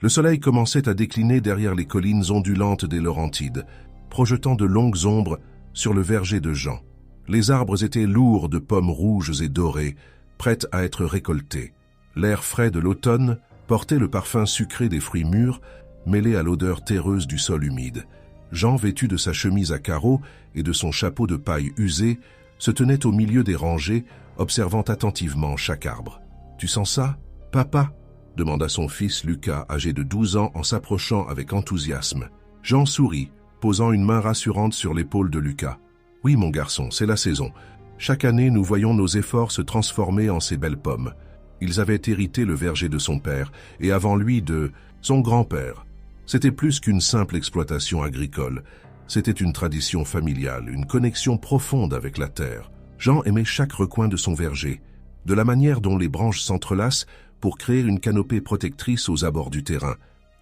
Le soleil commençait à décliner derrière les collines ondulantes des Laurentides, projetant de longues ombres sur le verger de Jean. Les arbres étaient lourds de pommes rouges et dorées, prêtes à être récoltées. L'air frais de l'automne portait le parfum sucré des fruits mûrs, mêlé à l'odeur terreuse du sol humide. Jean, vêtu de sa chemise à carreaux et de son chapeau de paille usé, se tenait au milieu des rangées, observant attentivement chaque arbre. « Tu sens ça, papa ?» demanda son fils Lucas, âgé de 12 ans, en s'approchant avec enthousiasme. Jean sourit, posant une main rassurante sur l'épaule de Lucas. « Oui, mon garçon, c'est la saison. Chaque année, nous voyons nos efforts se transformer en ces belles pommes. » Ils avaient hérité le verger de son père, et avant lui de son grand-père. C'était plus qu'une simple exploitation agricole. C'était une tradition familiale, une connexion profonde avec la terre. Jean aimait chaque recoin de son verger, de la manière dont les branches s'entrelacent pour créer une canopée protectrice aux abords du terrain,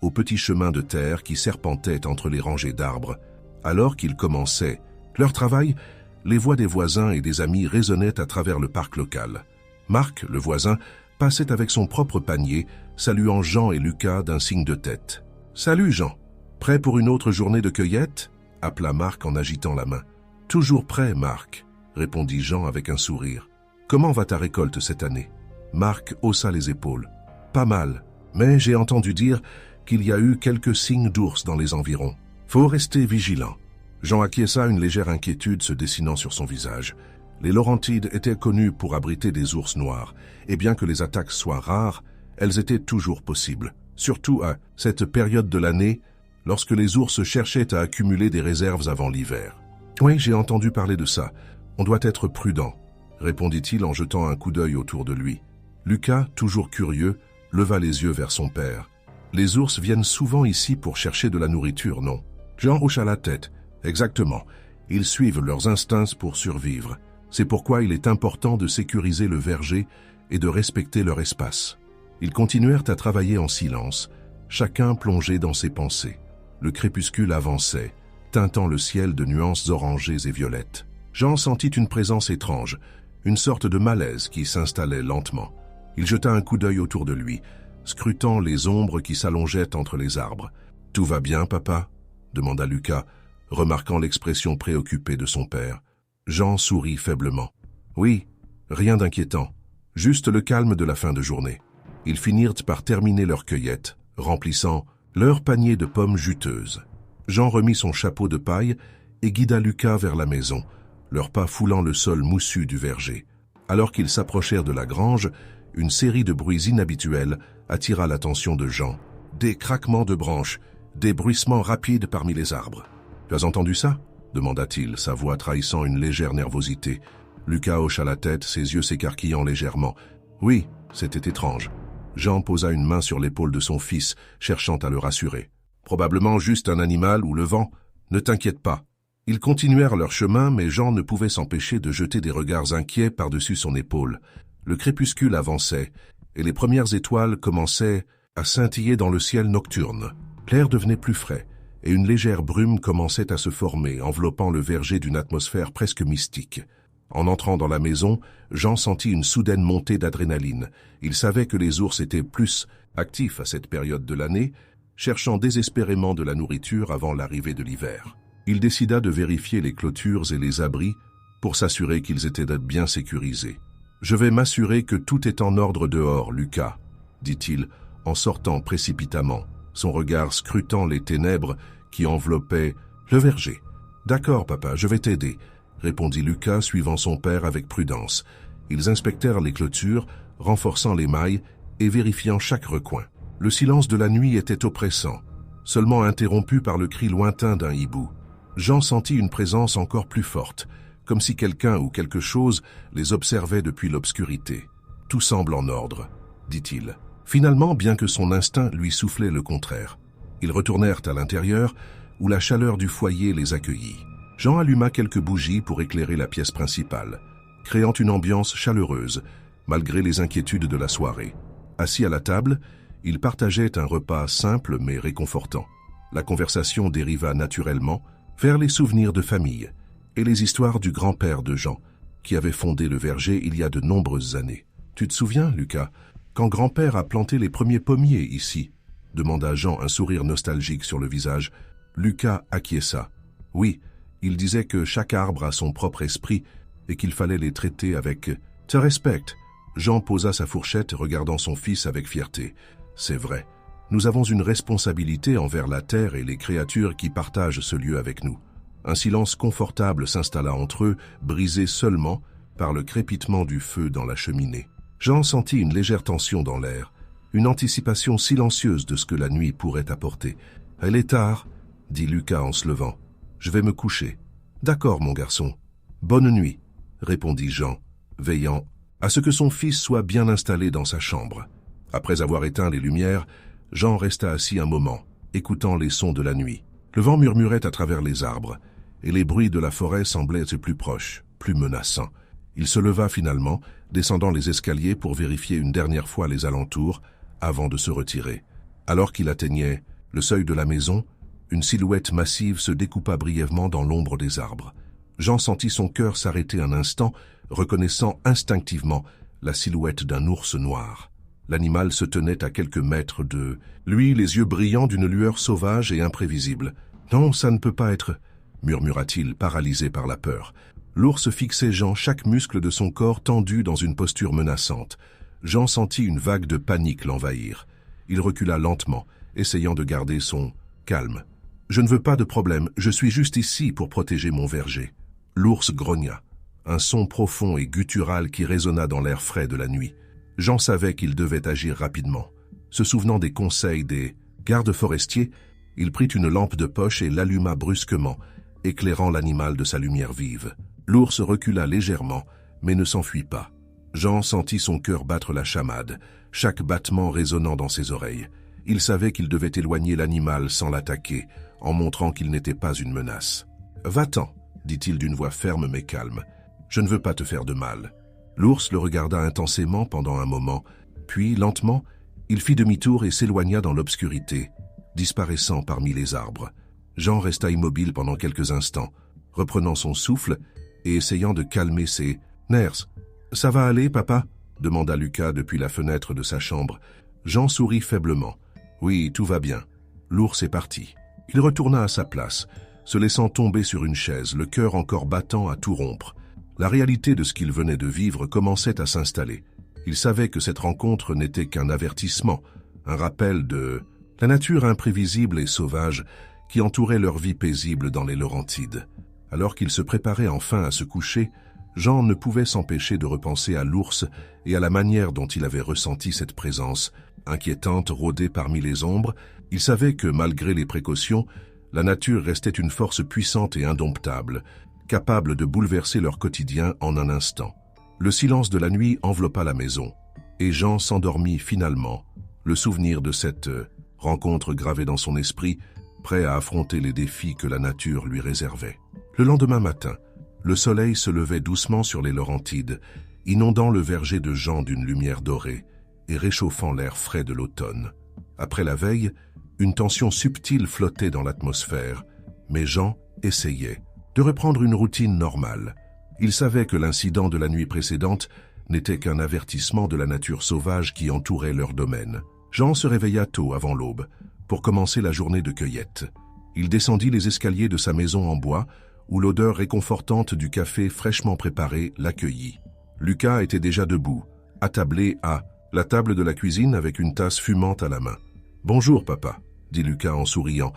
aux petits chemins de terre qui serpentaient entre les rangées d'arbres. Alors qu'ils commençaient leur travail, les voix des voisins et des amis résonnaient à travers le parc local. Marc, le voisin, passait avec son propre panier, saluant Jean et Lucas d'un signe de tête. « Salut Jean, prêt pour une autre journée de cueillette ?» appela Marc en agitant la main. « Toujours prêt, Marc », répondit Jean avec un sourire. « Comment va ta récolte cette année ?» Marc haussa les épaules. « Pas mal, mais j'ai entendu dire qu'il y a eu quelques signes d'ours dans les environs. Faut rester vigilant. » Jean acquiesça, une légère inquiétude se dessinant sur son visage. Les Laurentides étaient connus pour abriter des ours noirs, et bien que les attaques soient rares, elles étaient toujours possibles, surtout à cette période de l'année, lorsque les ours cherchaient à accumuler des réserves avant l'hiver. « Oui, j'ai entendu parler de ça. On doit être prudent, » répondit-il en jetant un coup d'œil autour de lui. Lucas, toujours curieux, leva les yeux vers son père. « Les ours viennent souvent ici pour chercher de la nourriture, non ?» Jean hocha la tête. « Exactement. Ils suivent leurs instincts pour survivre. C'est pourquoi il est important de sécuriser le verger et de respecter leur espace. » Ils continuèrent à travailler en silence, chacun plongé dans ses pensées. Le crépuscule avançait, teintant le ciel de nuances orangées et violettes. Jean sentit une présence étrange, une sorte de malaise qui s'installait lentement. Il jeta un coup d'œil autour de lui, scrutant les ombres qui s'allongeaient entre les arbres. « Tout va bien, papa ?» demanda Lucas, remarquant l'expression préoccupée de son père. Jean sourit faiblement. « Oui, rien d'inquiétant, juste le calme de la fin de journée. » Ils finirent par terminer leur cueillette, remplissant leur panier de pommes juteuses. Jean remit son chapeau de paille et guida Lucas vers la maison, leurs pas foulant le sol moussu du verger. Alors qu'ils s'approchèrent de la grange, une série de bruits inhabituels attira l'attention de Jean. Des craquements de branches, des bruissements rapides parmi les arbres. « Tu as entendu ça ?» demanda-t-il, sa voix trahissant une légère nervosité. Lucas hocha la tête, ses yeux s'écarquillant légèrement. « Oui, c'était étrange. » Jean posa une main sur l'épaule de son fils, cherchant à le rassurer. « Probablement juste un animal ou le vent. Ne t'inquiète pas. » Ils continuèrent leur chemin, mais Jean ne pouvait s'empêcher de jeter des regards inquiets par-dessus son épaule. Le crépuscule avançait, et les premières étoiles commençaient à scintiller dans le ciel nocturne. L'air devenait plus frais, et une légère brume commençait à se former, enveloppant le verger d'une atmosphère presque mystique. En entrant dans la maison, Jean sentit une soudaine montée d'adrénaline. Il savait que les ours étaient plus actifs à cette période de l'année, cherchant désespérément de la nourriture avant l'arrivée de l'hiver. Il décida de vérifier les clôtures et les abris pour s'assurer qu'ils étaient bien sécurisés. « Je vais m'assurer que tout est en ordre dehors, Lucas, » dit-il en sortant précipitamment, son regard scrutant les ténèbres qui enveloppaient le verger. « D'accord, papa, je vais t'aider. » répondit Lucas, suivant son père avec prudence. Ils inspectèrent les clôtures, renforçant les mailles et vérifiant chaque recoin. Le silence de la nuit était oppressant, seulement interrompu par le cri lointain d'un hibou. Jean sentit une présence encore plus forte, comme si quelqu'un ou quelque chose les observait depuis l'obscurité. « Tout semble en ordre, » dit-il. Finalement, bien que son instinct lui soufflait le contraire. Ils retournèrent à l'intérieur, où la chaleur du foyer les accueillit. Jean alluma quelques bougies pour éclairer la pièce principale, créant une ambiance chaleureuse, malgré les inquiétudes de la soirée. Assis à la table, ils partageaient un repas simple mais réconfortant. La conversation dériva naturellement vers les souvenirs de famille et les histoires du grand-père de Jean, qui avait fondé le verger il y a de nombreuses années. « Tu te souviens, Lucas, quand grand-père a planté les premiers pommiers ici ?» demanda Jean, un sourire nostalgique sur le visage. Lucas acquiesça. Oui, il disait que chaque arbre a son propre esprit et qu'il fallait les traiter avec « te respecte ». Jean posa sa fourchette, regardant son fils avec fierté. C'est vrai, nous avons une responsabilité envers la terre et les créatures qui partagent ce lieu avec nous. Un silence confortable s'installa entre eux, brisé seulement par le crépitement du feu dans la cheminée. Jean sentit une légère tension dans l'air, une anticipation silencieuse de ce que la nuit pourrait apporter. « Elle est tard », dit Lucas en se levant. « Je vais me coucher. »« D'accord, mon garçon. Bonne nuit », répondit Jean, veillant à ce que son fils soit bien installé dans sa chambre. Après avoir éteint les lumières, Jean resta assis un moment, écoutant les sons de la nuit. Le vent murmurait à travers les arbres, et les bruits de la forêt semblaient être plus proches, plus menaçants. Il se leva finalement, descendant les escaliers pour vérifier une dernière fois les alentours, avant de se retirer. Alors qu'il atteignait le seuil de la maison, une silhouette massive se découpa brièvement dans l'ombre des arbres. Jean sentit son cœur s'arrêter un instant, reconnaissant instinctivement la silhouette d'un ours noir. L'animal se tenait à quelques mètres de lui, les yeux brillants d'une lueur sauvage et imprévisible. « Non, ça ne peut pas être », murmura-t-il, paralysé par la peur. L'ours fixait Jean, chaque muscle de son corps tendu dans une posture menaçante. Jean sentit une vague de panique l'envahir. Il recula lentement, essayant de garder son calme. « Je ne veux pas de problème, je suis juste ici pour protéger mon verger. » L'ours grogna, un son profond et guttural qui résonna dans l'air frais de la nuit. Jean savait qu'il devait agir rapidement. Se souvenant des conseils des gardes forestiers, il prit une lampe de poche et l'alluma brusquement, éclairant l'animal de sa lumière vive. L'ours recula légèrement, mais ne s'enfuit pas. Jean sentit son cœur battre la chamade, chaque battement résonnant dans ses oreilles. Il savait qu'il devait éloigner l'animal sans l'attaquer, en montrant qu'il n'était pas une menace. « Va-t'en », dit-il d'une voix ferme mais calme. « Je ne veux pas te faire de mal. » L'ours le regarda intensément pendant un moment, puis, lentement, il fit demi-tour et s'éloigna dans l'obscurité, disparaissant parmi les arbres. Jean resta immobile pendant quelques instants, reprenant son souffle et essayant de calmer ses nerfs. « Ça va aller, papa ?» demanda Lucas depuis la fenêtre de sa chambre. Jean sourit faiblement. « Oui, tout va bien. » L'ours est parti. Il retourna à sa place, se laissant tomber sur une chaise, le cœur encore battant à tout rompre. La réalité de ce qu'il venait de vivre commençait à s'installer. Il savait que cette rencontre n'était qu'un avertissement, un rappel de la nature imprévisible et sauvage qui entourait leur vie paisible dans les Laurentides. Alors qu'il se préparait enfin à se coucher, Jean ne pouvait s'empêcher de repenser à l'ours et à la manière dont il avait ressenti cette présence, inquiétante, rôder parmi les ombres. Il savait que, malgré les précautions, la nature restait une force puissante et indomptable, capable de bouleverser leur quotidien en un instant. Le silence de la nuit enveloppa la maison, et Jean s'endormit finalement, le souvenir de cette rencontre gravé dans son esprit, prêt à affronter les défis que la nature lui réservait. Le lendemain matin, le soleil se levait doucement sur les Laurentides, inondant le verger de Jean d'une lumière dorée et réchauffant l'air frais de l'automne. Après la veille, une tension subtile flottait dans l'atmosphère, mais Jean essayait de reprendre une routine normale. Il savait que l'incident de la nuit précédente n'était qu'un avertissement de la nature sauvage qui entourait leur domaine. Jean se réveilla tôt avant l'aube pour commencer la journée de cueillette. Il descendit les escaliers de sa maison en bois où l'odeur réconfortante du café fraîchement préparé l'accueillit. Lucas était déjà debout, attablé à la table de la cuisine avec une tasse fumante à la main. « Bonjour, papa », dit Lucas en souriant,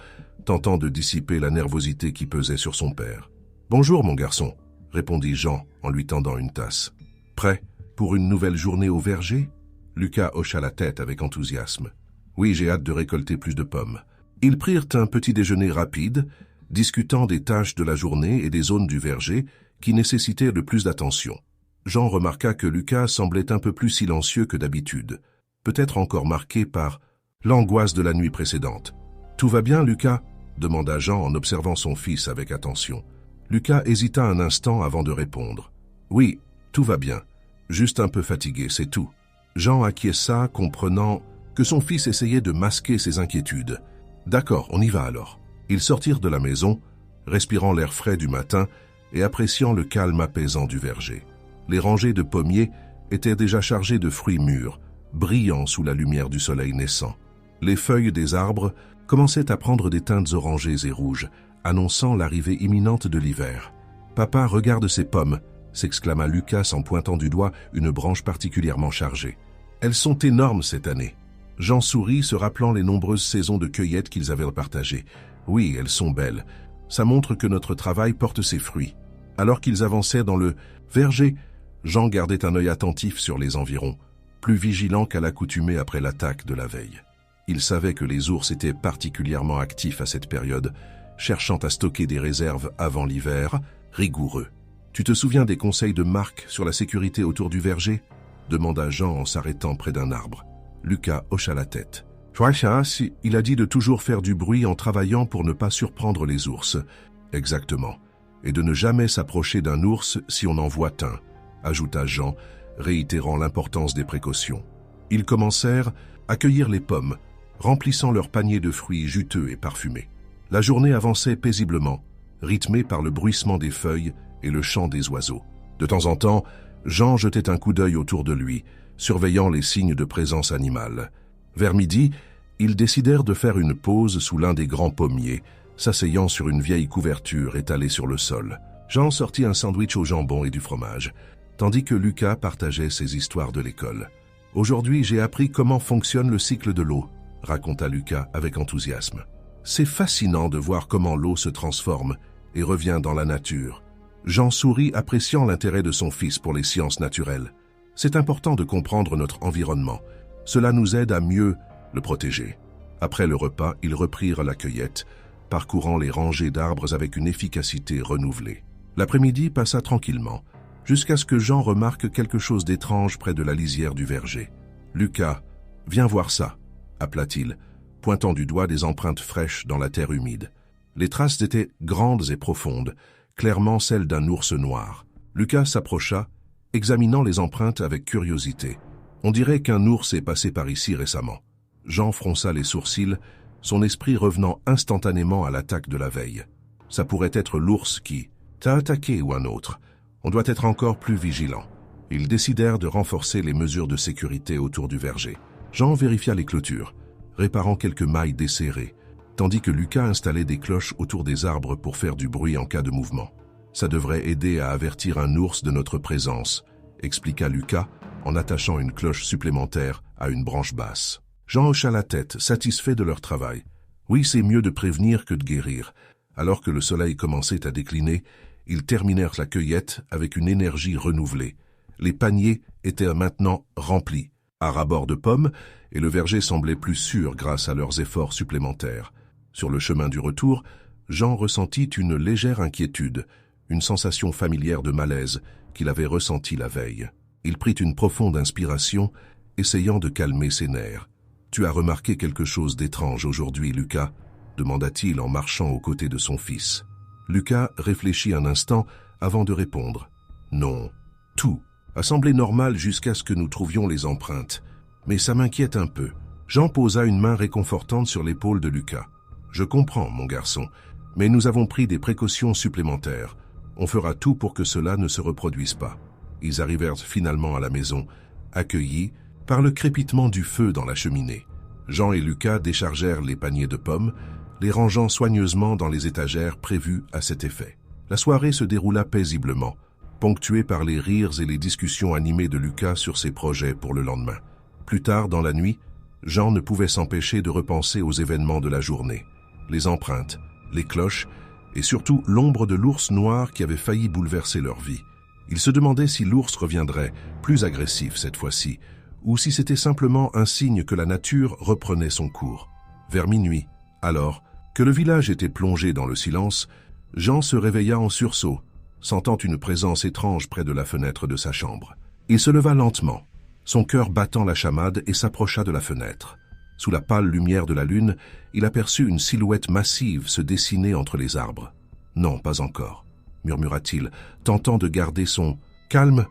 tentant de dissiper la nervosité qui pesait sur son père. « Bonjour, mon garçon », répondit Jean en lui tendant une tasse. « Prêt pour une nouvelle journée au verger ?» Lucas hocha la tête avec enthousiasme. « Oui, j'ai hâte de récolter plus de pommes. » Ils prirent un petit déjeuner rapide, discutant des tâches de la journée et des zones du verger qui nécessitaient le plus d'attention. Jean remarqua que Lucas semblait un peu plus silencieux que d'habitude, peut-être encore marqué par l'angoisse de la nuit précédente. « Tout va bien, Lucas ?» demanda Jean en observant son fils avec attention. Lucas hésita un instant avant de répondre. « Oui, tout va bien. Juste un peu fatigué, c'est tout. » Jean acquiesça, comprenant que son fils essayait de masquer ses inquiétudes. « D'accord, on y va alors. » Ils sortirent de la maison, respirant l'air frais du matin et appréciant le calme apaisant du verger. Les rangées de pommiers étaient déjà chargées de fruits mûrs, brillants sous la lumière du soleil naissant. Les feuilles des arbres commençaient à prendre des teintes orangées et rouges, annonçant l'arrivée imminente de l'hiver. « Papa, regarde ces pommes !» s'exclama Lucas en pointant du doigt une branche particulièrement chargée. « Elles sont énormes cette année. » Jean sourit, se rappelant les nombreuses saisons de cueillette qu'ils avaient partagées. « Oui, elles sont belles. Ça montre que notre travail porte ses fruits. » Alors qu'ils avançaient dans le verger, Jean gardait un œil attentif sur les environs, plus vigilant qu'à l'accoutumée après l'attaque de la veille. Il savait que les ours étaient particulièrement actifs à cette période, cherchant à stocker des réserves avant l'hiver, rigoureux. « Tu te souviens des conseils de Marc sur la sécurité autour du verger ?» demanda Jean en s'arrêtant près d'un arbre. Lucas hocha la tête. « Il a dit de toujours faire du bruit en travaillant pour ne pas surprendre les ours. » « Exactement. Et de ne jamais s'approcher d'un ours si on en voit un, » ajouta Jean, réitérant l'importance des précautions. Ils commencèrent à cueillir les pommes, remplissant leurs paniers de fruits juteux et parfumés. La journée avançait paisiblement, rythmée par le bruissement des feuilles et le chant des oiseaux. De temps en temps, Jean jetait un coup d'œil autour de lui, surveillant les signes de présence animale. Vers midi, ils décidèrent de faire une pause sous l'un des grands pommiers, s'asseyant sur une vieille couverture étalée sur le sol. Jean sortit un sandwich au jambon et du fromage, tandis que Lucas partageait ses histoires de l'école. « Aujourd'hui, j'ai appris comment fonctionne le cycle de l'eau », raconta Lucas avec enthousiasme. « C'est fascinant de voir comment l'eau se transforme et revient dans la nature. » Jean sourit, appréciant l'intérêt de son fils pour les sciences naturelles. « C'est important de comprendre notre environnement. Cela nous aide à mieux le protéger. » Après le repas, ils reprirent la cueillette, parcourant les rangées d'arbres avec une efficacité renouvelée. L'après-midi passa tranquillement, jusqu'à ce que Jean remarque quelque chose d'étrange près de la lisière du verger. « Lucas, viens voir ça !» appela-t-il, pointant du doigt des empreintes fraîches dans la terre humide. Les traces étaient grandes et profondes, clairement celles d'un ours noir. Lucas s'approcha, examinant les empreintes avec curiosité. On dirait qu'un ours est passé par ici récemment. Jean fronça les sourcils, son esprit revenant instantanément à l'attaque de la veille. Ça pourrait être l'ours qui t'a attaqué ou un autre. On doit être encore plus vigilant. Ils décidèrent de renforcer les mesures de sécurité autour du verger. Jean vérifia les clôtures, réparant quelques mailles desserrées, tandis que Lucas installait des cloches autour des arbres pour faire du bruit en cas de mouvement. Ça devrait aider à avertir un ours de notre présence, expliqua Lucas en attachant une cloche supplémentaire à une branche basse. Jean hocha la tête, satisfait de leur travail. Oui, c'est mieux de prévenir que de guérir. Alors que le soleil commençait à décliner, ils terminèrent la cueillette avec une énergie renouvelée. Les paniers étaient maintenant remplis, à ras-bord de pommes, et le verger semblait plus sûr grâce à leurs efforts supplémentaires. Sur le chemin du retour, Jean ressentit une légère inquiétude, une sensation familière de malaise qu'il avait ressentie la veille. Il prit une profonde inspiration, essayant de calmer ses nerfs. « Tu as remarqué quelque chose d'étrange aujourd'hui, Lucas ?» demanda-t-il en marchant aux côtés de son fils. Lucas réfléchit un instant avant de répondre. « Non, tout a semblé normal jusqu'à ce que nous trouvions les empreintes. Mais ça m'inquiète un peu. » Jean posa une main réconfortante sur l'épaule de Lucas. « Je comprends, mon garçon, mais nous avons pris des précautions supplémentaires. On fera tout pour que cela ne se reproduise pas. » Ils arrivèrent finalement à la maison, accueillis par le crépitement du feu dans la cheminée. Jean et Lucas déchargèrent les paniers de pommes, les rangeant soigneusement dans les étagères prévues à cet effet. La soirée se déroula paisiblement, ponctuée par les rires et les discussions animées de Lucas sur ses projets pour le lendemain. Plus tard dans la nuit, Jean ne pouvait s'empêcher de repenser aux événements de la journée. Les empreintes, les cloches et surtout l'ombre de l'ours noir qui avait failli bouleverser leur vie. Il se demandait si l'ours reviendrait, plus agressif cette fois-ci, ou si c'était simplement un signe que la nature reprenait son cours. Vers minuit, alors que le village était plongé dans le silence, Jean se réveilla en sursaut, sentant une présence étrange près de la fenêtre de sa chambre. Il se leva lentement, son cœur battant la chamade, et s'approcha de la fenêtre. Sous la pâle lumière de la lune, il aperçut une silhouette massive se dessiner entre les arbres. « Non, pas encore », murmura-t-il, tentant de garder son calme.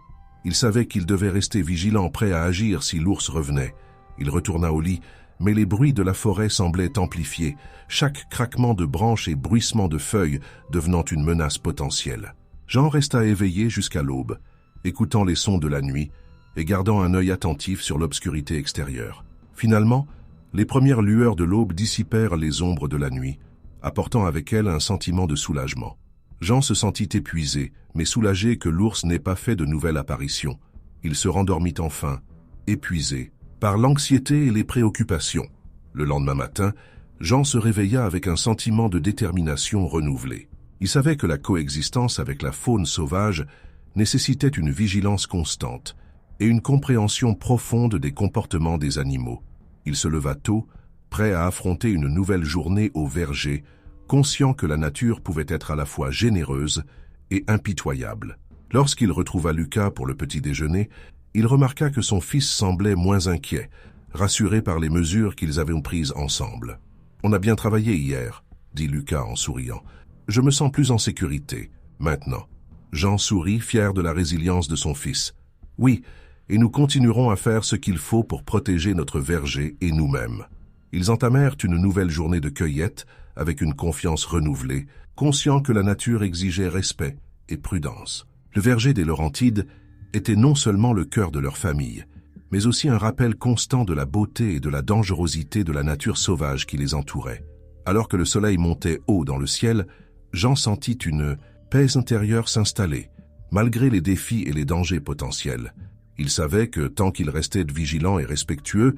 Il savait qu'il devait rester vigilant, prêt à agir si l'ours revenait. Il retourna au lit, mais les bruits de la forêt semblaient amplifiés, chaque craquement de branches et bruissement de feuilles devenant une menace potentielle. Jean resta éveillé jusqu'à l'aube, écoutant les sons de la nuit et gardant un œil attentif sur l'obscurité extérieure. Finalement, Les premières lueurs de l'aube dissipèrent les ombres de la nuit, apportant avec elles un sentiment de soulagement. Jean se sentit épuisé, mais soulagé que l'ours n'ait pas fait de nouvelle apparition. Il se rendormit enfin, épuisé, par l'anxiété et les préoccupations. Le lendemain matin, Jean se réveilla avec un sentiment de détermination renouvelé. Il savait que la coexistence avec la faune sauvage nécessitait une vigilance constante et une compréhension profonde des comportements des animaux. Il se leva tôt, prêt à affronter une nouvelle journée au verger, conscient que la nature pouvait être à la fois généreuse et impitoyable. Lorsqu'il retrouva Lucas pour le petit déjeuner, il remarqua que son fils semblait moins inquiet, rassuré par les mesures qu'ils avaient prises ensemble. « On a bien travaillé hier, » dit Lucas en souriant. « Je me sens plus en sécurité, maintenant. » Jean sourit, fier de la résilience de son fils. « Oui, et nous continuerons à faire ce qu'il faut pour protéger notre verger et nous-mêmes. » Ils entamèrent une nouvelle journée de cueillette avec une confiance renouvelée, conscients que la nature exigeait respect et prudence. Le verger des Laurentides était non seulement le cœur de leur famille, mais aussi un rappel constant de la beauté et de la dangerosité de la nature sauvage qui les entourait. Alors que le soleil montait haut dans le ciel, Jean sentit une paix intérieure s'installer, malgré les défis et les dangers potentiels. Il savait que, tant qu'il restait vigilant et respectueux,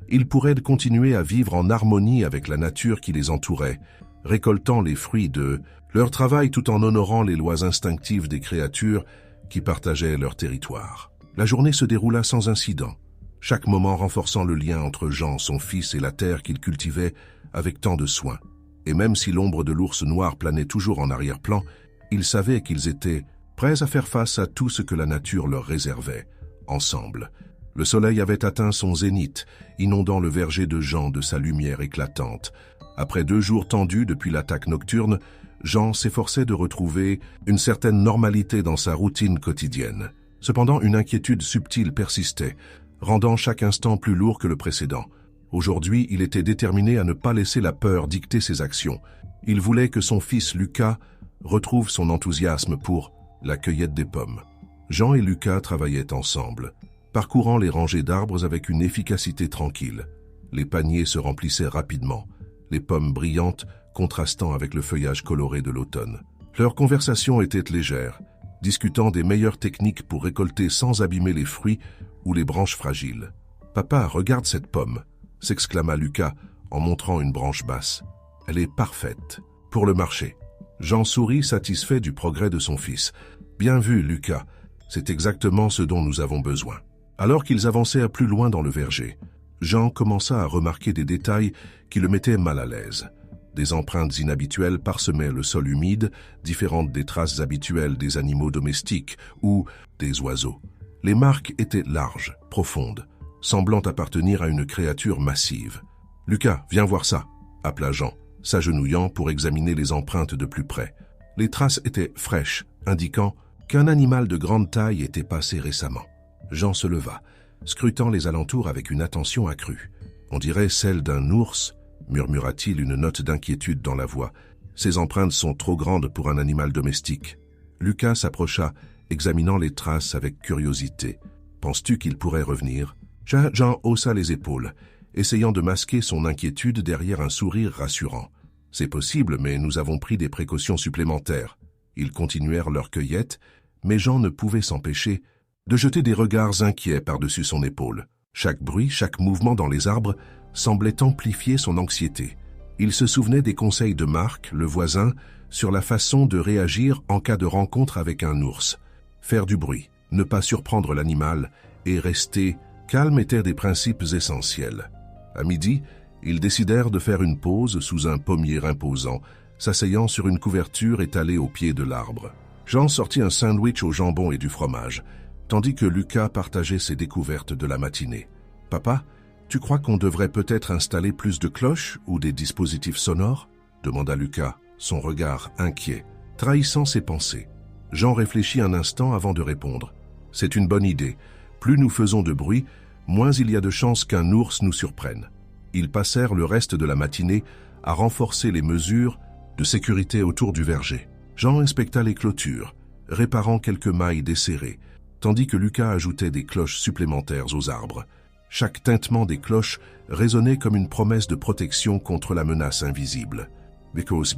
ils pourraient continuer à vivre en harmonie avec la nature qui les entourait, récoltant les fruits de leur travail tout en honorant les lois instinctives des créatures qui partageaient leur territoire. La journée se déroula sans incident, chaque moment renforçant le lien entre Jean, son fils, et la terre qu'il cultivait avec tant de soin. Et même si l'ombre de l'ours noir planait toujours en arrière-plan, ils savaient qu'ils étaient prêts à faire face à tout ce que la nature leur réservait, ensemble. Le soleil avait atteint son zénith, inondant le verger de Jean de sa lumière éclatante. Après 2 jours tendus depuis l'attaque nocturne, Jean s'efforçait de retrouver une certaine normalité dans sa routine quotidienne. Cependant, une inquiétude subtile persistait, rendant chaque instant plus lourd que le précédent. Aujourd'hui, il était déterminé à ne pas laisser la peur dicter ses actions. Il voulait que son fils Lucas retrouve son enthousiasme pour la cueillette des pommes. Jean et Lucas travaillaient ensemble, parcourant les rangées d'arbres avec une efficacité tranquille. Les paniers se remplissaient rapidement, les pommes brillantes contrastant avec le feuillage coloré de l'automne. Leur conversation était légère, discutant des meilleures techniques pour récolter sans abîmer les fruits ou les branches fragiles. « Papa, regarde cette pomme !» s'exclama Lucas en montrant une branche basse. « Elle est parfaite pour le marché. » Jean sourit, satisfait du progrès de son fils. « Bien vu, Lucas, c'est exactement ce dont nous avons besoin. » Alors qu'ils avançaient plus loin dans le verger, Jean commença à remarquer des détails qui le mettaient mal à l'aise. Des empreintes inhabituelles parsemaient le sol humide, différentes des traces habituelles des animaux domestiques ou des oiseaux. Les marques étaient larges, profondes, semblant appartenir à une créature massive. « Lucas, viens voir ça !» appela Jean, s'agenouillant pour examiner les empreintes de plus près. Les traces étaient fraîches, indiquant qu'un animal de grande taille était passé récemment. Jean se leva, scrutant les alentours avec une attention accrue. « On dirait celle d'un ours », murmura-t-il, une note d'inquiétude dans la voix. « Ces empreintes sont trop grandes pour un animal domestique. » Lucas s'approcha, examinant les traces avec curiosité. « Penses-tu qu'il pourrait revenir ?» Jean haussa les épaules, essayant de masquer son inquiétude derrière un sourire rassurant. « C'est possible, mais nous avons pris des précautions supplémentaires. » Ils continuèrent leur cueillette, mais Jean ne pouvait s'empêcher de jeter des regards inquiets par-dessus son épaule. Chaque bruit, chaque mouvement dans les arbres semblait amplifier son anxiété. Il se souvenait des conseils de Marc, le voisin, sur la façon de réagir en cas de rencontre avec un ours. Faire du bruit, ne pas surprendre l'animal et rester calme étaient des principes essentiels. À midi, ils décidèrent de faire une pause sous un pommier imposant, s'asseyant sur une couverture étalée au pied de l'arbre. Jean sortit un sandwich au jambon et du fromage, tandis que Lucas partageait ses découvertes de la matinée. « Papa, tu crois qu'on devrait peut-être installer plus de cloches ou des dispositifs sonores ?» demanda Lucas, son regard inquiet, trahissant ses pensées. Jean réfléchit un instant avant de répondre. « C'est une bonne idée. Plus nous faisons de bruit, moins il y a de chances qu'un ours nous surprenne. » Ils passèrent le reste de la matinée à renforcer les mesures de sécurité autour du verger. Jean inspecta les clôtures, réparant quelques mailles desserrées, tandis que Lucas ajoutait des cloches supplémentaires aux arbres. Chaque tintement des cloches résonnait comme une promesse de protection contre la menace invisible. Because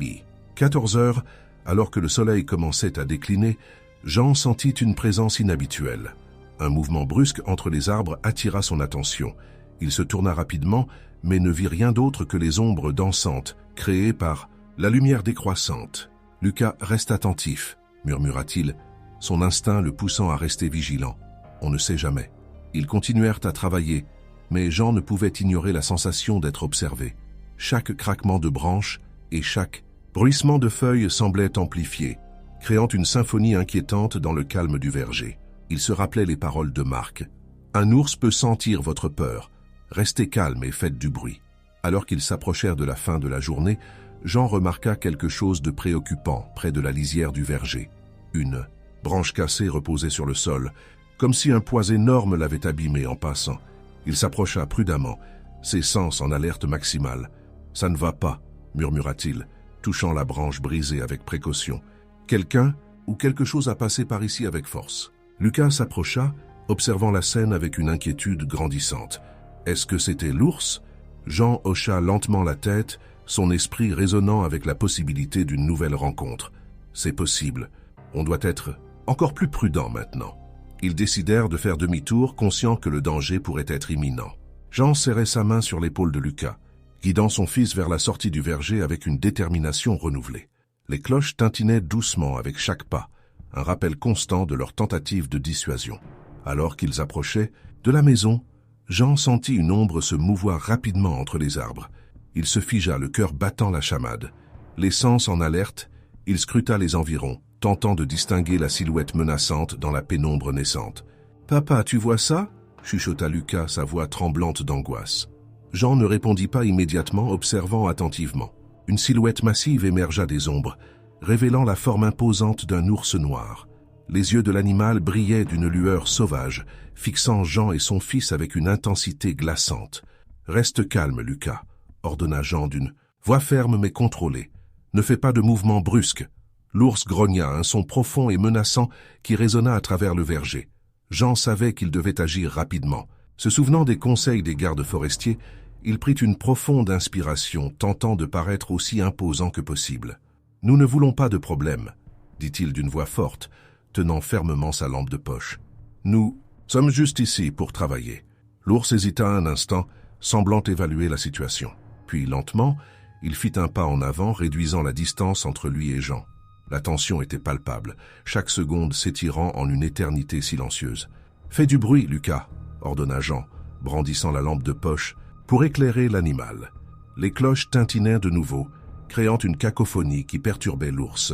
14 heures, alors que le soleil commençait à décliner, Jean sentit une présence inhabituelle. Un mouvement brusque entre les arbres attira son attention. Il se tourna rapidement, mais ne vit rien d'autre que les ombres dansantes, créées par la lumière décroissante. « Lucas, reste attentif », murmura-t-il, son instinct le poussant à rester vigilant. On ne sait jamais. Ils continuèrent à travailler, mais Jean ne pouvait ignorer la sensation d'être observé. Chaque craquement de branches et chaque bruissement de feuilles semblait amplifié, créant une symphonie inquiétante dans le calme du verger. Il se rappelait les paroles de Marc. « Un ours peut sentir votre peur. Restez calme et faites du bruit. » Alors qu'ils s'approchèrent de la fin de la journée, Jean remarqua quelque chose de préoccupant près de la lisière du verger. Une branche cassée reposait sur le sol, comme si un poids énorme l'avait abîmé en passant. Il s'approcha prudemment, ses sens en alerte maximale. « Ça ne va pas », murmura-t-il, touchant la branche brisée avec précaution. « Quelqu'un ou quelque chose a passé par ici avec force. » Lucas s'approcha, observant la scène avec une inquiétude grandissante. Est-ce que c'était l'ours? Jean hocha lentement la tête, son esprit résonnant avec la possibilité d'une nouvelle rencontre. C'est possible. On doit être encore plus prudent maintenant. Ils décidèrent de faire demi-tour, conscients que le danger pourrait être imminent. Jean serrait sa main sur l'épaule de Lucas, guidant son fils vers la sortie du verger avec une détermination renouvelée. Les cloches tintinaient doucement avec chaque pas, un rappel constant de leur tentative de dissuasion. Alors qu'ils approchaient de la maison, Jean sentit une ombre se mouvoir rapidement entre les arbres. Il se figea, le cœur battant la chamade. Les sens en alerte, il scruta les environs, tentant de distinguer la silhouette menaçante dans la pénombre naissante. « Papa, tu vois ça ?» chuchota Lucas, sa voix tremblante d'angoisse. Jean ne répondit pas immédiatement, observant attentivement. Une silhouette massive émergea des ombres, révélant la forme imposante d'un ours noir. Les yeux de l'animal brillaient d'une lueur sauvage, fixant Jean et son fils avec une intensité glaçante. « Reste calme, Lucas », ordonna Jean d'une voix ferme mais contrôlée. « Ne fais pas de mouvement brusque. » L'ours grogna, un son profond et menaçant qui résonna à travers le verger. Jean savait qu'il devait agir rapidement. Se souvenant des conseils des gardes forestiers, il prit une profonde inspiration, tentant de paraître aussi imposant que possible. « Nous ne voulons pas de problème, » dit-il d'une voix forte, tenant fermement sa lampe de poche. « Nous sommes juste ici pour travailler. » L'ours hésita un instant, semblant évaluer la situation. Puis, lentement, il fit un pas en avant, réduisant la distance entre lui et Jean. La tension était palpable, chaque seconde s'étirant en une éternité silencieuse. « Fais du bruit, Lucas !» ordonna Jean, brandissant la lampe de poche, pour éclairer l'animal. Les cloches tintinèrent de nouveau, créant une cacophonie qui perturbait l'ours.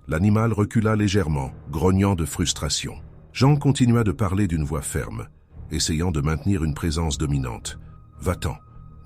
L'animal recula légèrement, grognant de frustration. Jean continua de parler d'une voix ferme, essayant de maintenir une présence dominante. « Va-t'en,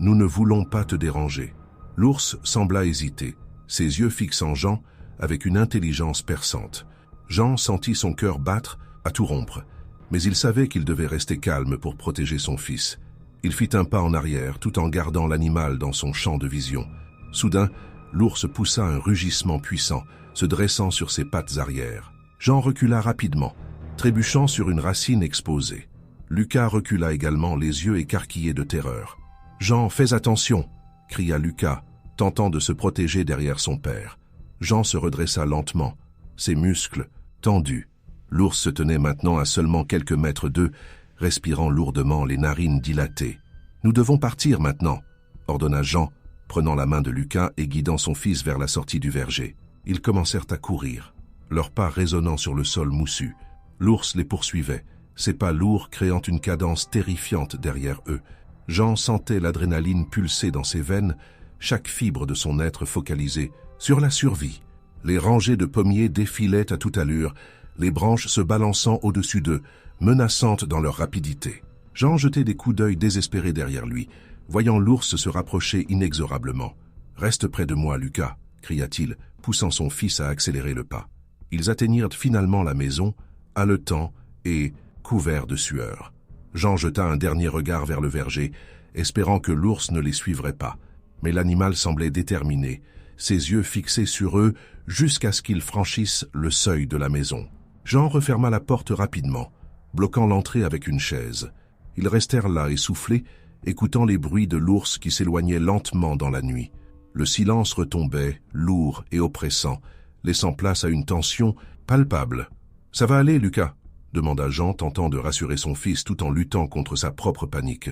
nous ne voulons pas te déranger. » L'ours sembla hésiter, ses yeux fixant Jean avec une intelligence perçante. Jean sentit son cœur battre à tout rompre, mais il savait qu'il devait rester calme pour protéger son fils. Il fit un pas en arrière tout en gardant l'animal dans son champ de vision. Soudain, l'ours poussa un rugissement puissant, se dressant sur ses pattes arrière. Jean recula rapidement, trébuchant sur une racine exposée. Lucas recula également, les yeux écarquillés de terreur. « Jean, fais attention !» cria Lucas, tentant de se protéger derrière son père. Jean se redressa lentement, ses muscles tendus. L'ours se tenait maintenant à seulement quelques mètres d'eux, respirant lourdement, les narines dilatées. « Nous devons partir maintenant !» ordonna Jean, prenant la main de Lucas et guidant son fils vers la sortie du verger. Ils commencèrent à courir, leurs pas résonnant sur le sol moussu. L'ours les poursuivait, ses pas lourds créant une cadence terrifiante derrière eux. Jean sentait l'adrénaline pulser dans ses veines, chaque fibre de son être focalisée sur la survie. Les rangées de pommiers défilaient à toute allure, les branches se balançant au-dessus d'eux, menaçantes dans leur rapidité. Jean jetait des coups d'œil désespérés derrière lui, voyant l'ours se rapprocher inexorablement. « Reste près de moi, Lucas !» cria-t-il, poussant son fils à accélérer le pas. Ils atteignirent finalement la maison, haletants et couverts de sueur. Jean jeta un dernier regard vers le verger, espérant que l'ours ne les suivrait pas. Mais l'animal semblait déterminé, ses yeux fixés sur eux jusqu'à ce qu'ils franchissent le seuil de la maison. Jean referma la porte rapidement, bloquant l'entrée avec une chaise. Ils restèrent là, essoufflés, écoutant les bruits de l'ours qui s'éloignait lentement dans la nuit. Le silence retombait, lourd et oppressant, laissant place à une tension palpable. « Ça va aller, Lucas ?» demanda Jean, tentant de rassurer son fils tout en luttant contre sa propre panique.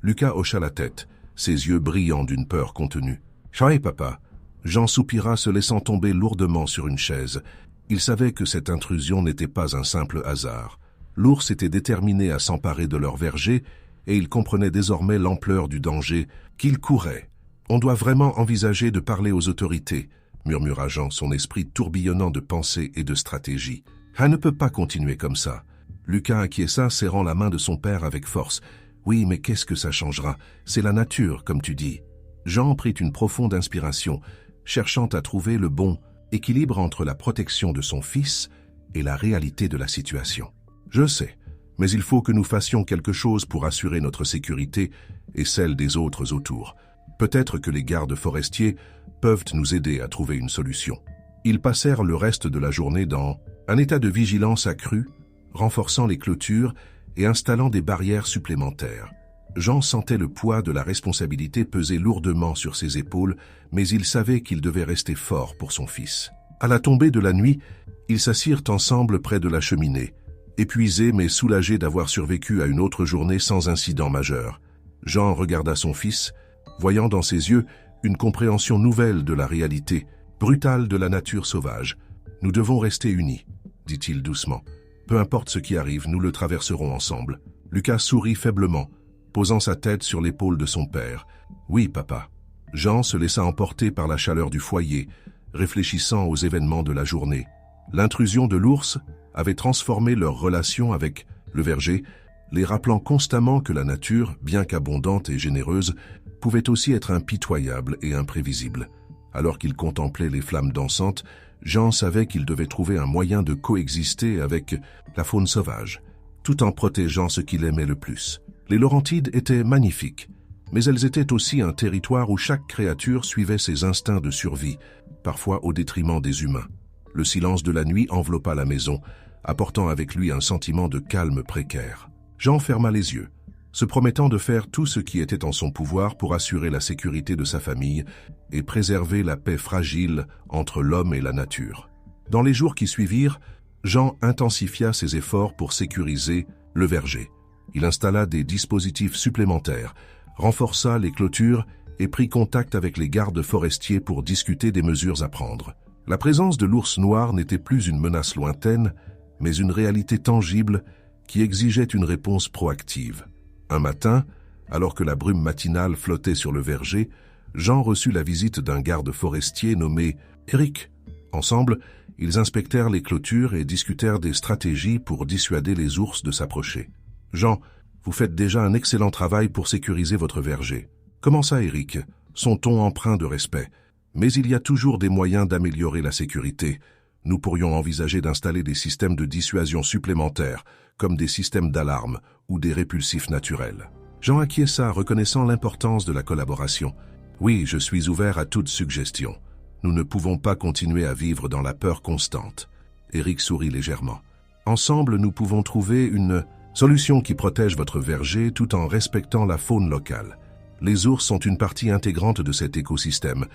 Lucas hocha la tête, ses yeux brillants d'une peur contenue. « Chouette, papa !» Jean soupira, se laissant tomber lourdement sur une chaise. Il savait que cette intrusion n'était pas un simple hasard. L'ours était déterminé à s'emparer de leur verger et il comprenait désormais l'ampleur du danger qu'il courait. « On doit vraiment envisager de parler aux autorités », murmura Jean, son esprit tourbillonnant de pensées et de stratégies. « Ça ne peut pas continuer comme ça. » Lucas acquiesça, serrant la main de son père avec force. « Oui, mais qu'est-ce que ça changera? C'est la nature, comme tu dis. » Jean prit une profonde inspiration, cherchant à trouver le bon équilibre entre la protection de son fils et la réalité de la situation. « Je sais, mais il faut que nous fassions quelque chose pour assurer notre sécurité et celle des autres autour. Peut-être que les gardes forestiers peuvent nous aider à trouver une solution. » Ils passèrent le reste de la journée dans un état de vigilance accrue, renforçant les clôtures et installant des barrières supplémentaires. Jean sentait le poids de la responsabilité peser lourdement sur ses épaules, mais il savait qu'il devait rester fort pour son fils. À la tombée de la nuit, ils s'assirent ensemble près de la cheminée, épuisés mais soulagés d'avoir survécu à une autre journée sans incident majeur. Jean regarda son fils, voyant dans ses yeux une compréhension nouvelle de la réalité, brutale de la nature sauvage. « Nous devons rester unis, » dit-il doucement. « Peu importe ce qui arrive, nous le traverserons ensemble. » Lucas sourit faiblement, posant sa tête sur l'épaule de son père. « Oui, papa. » Jean se laissa emporter par la chaleur du foyer, réfléchissant aux événements de la journée. L'intrusion de l'ours avait transformé leur relation avec le verger, les rappelant constamment que la nature, bien qu'abondante et généreuse, pouvait aussi être impitoyable et imprévisible. Alors qu'il contemplait les flammes dansantes, Jean savait qu'il devait trouver un moyen de coexister avec la faune sauvage, tout en protégeant ce qu'il aimait le plus. Les Laurentides étaient magnifiques, mais elles étaient aussi un territoire où chaque créature suivait ses instincts de survie, parfois au détriment des humains. Le silence de la nuit enveloppa la maison, apportant avec lui un sentiment de calme précaire. Jean ferma les yeux, se promettant de faire tout ce qui était en son pouvoir pour assurer la sécurité de sa famille et préserver la paix fragile entre l'homme et la nature. Dans les jours qui suivirent, Jean intensifia ses efforts pour sécuriser le verger. Il installa des dispositifs supplémentaires, renforça les clôtures et prit contact avec les gardes forestiers pour discuter des mesures à prendre. La présence de l'ours noir n'était plus une menace lointaine, mais une réalité tangible qui exigeait une réponse proactive. Un matin, alors que la brume matinale flottait sur le verger, Jean reçut la visite d'un garde forestier nommé Eric. Ensemble, ils inspectèrent les clôtures et discutèrent des stratégies pour dissuader les ours de s'approcher. « Jean, vous faites déjà un excellent travail pour sécuriser votre verger. »« Comment ça, Eric ?» Son ton empreint de respect. « Mais il y a toujours des moyens d'améliorer la sécurité. Nous pourrions envisager d'installer des systèmes de dissuasion supplémentaires, comme des systèmes d'alarme ou des répulsifs naturels. » Jean acquiesça, reconnaissant l'importance de la collaboration. « Oui, je suis ouvert à toute suggestion. Nous ne pouvons pas continuer à vivre dans la peur constante. » Eric sourit légèrement. « Ensemble, nous pouvons trouver une solution qui protège votre verger tout en respectant la faune locale. Les ours sont une partie intégrante de cet écosystème,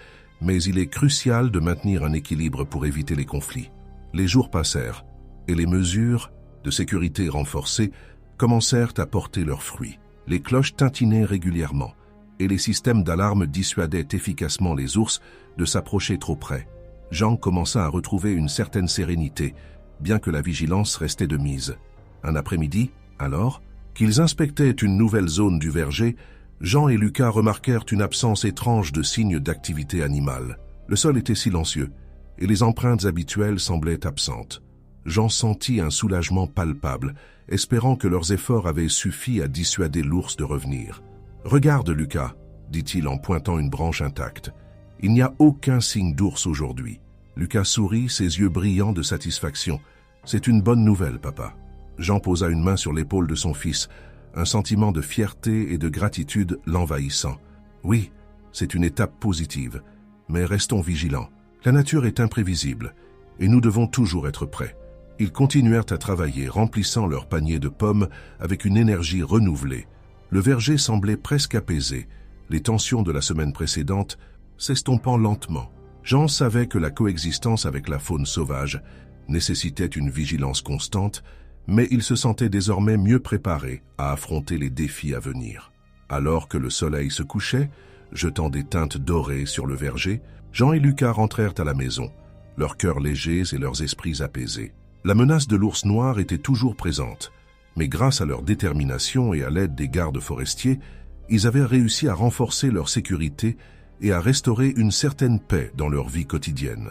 mais il est crucial de maintenir un équilibre pour éviter les conflits. » Les jours passèrent, et les mesures de sécurité renforcées commencèrent à porter leurs fruits. Les cloches tintinaient régulièrement, et les systèmes d'alarme dissuadaient efficacement les ours de s'approcher trop près. Jean commença à retrouver une certaine sérénité, bien que la vigilance restait de mise. Un après-midi, alors, qu'ils inspectaient une nouvelle zone du verger, Jean et Lucas remarquèrent une absence étrange de signes d'activité animale. Le sol était silencieux, et les empreintes habituelles semblaient absentes. Jean sentit un soulagement palpable, espérant que leurs efforts avaient suffi à dissuader l'ours de revenir. « Regarde, Lucas, » dit-il en pointant une branche intacte. « Il n'y a aucun signe d'ours aujourd'hui. » Lucas sourit, ses yeux brillants de satisfaction. « C'est une bonne nouvelle, papa. » Jean posa une main sur l'épaule de son fils, un sentiment de fierté et de gratitude l'envahissant. « Oui, c'est une étape positive, mais restons vigilants. La nature est imprévisible, et nous devons toujours être prêts. Ils continuèrent à travailler, remplissant leurs paniers de pommes avec une énergie renouvelée. Le verger semblait presque apaisé, les tensions de la semaine précédente s'estompant lentement. Jean savait que la coexistence avec la faune sauvage nécessitait une vigilance constante, mais il se sentait désormais mieux préparé à affronter les défis à venir. Alors que le soleil se couchait, jetant des teintes dorées sur le verger, Jean et Lucas rentrèrent à la maison, leurs cœurs légers et leurs esprits apaisés. La menace de l'ours noir était toujours présente, mais grâce à leur détermination et à l'aide des gardes forestiers, ils avaient réussi à renforcer leur sécurité et à restaurer une certaine paix dans leur vie quotidienne.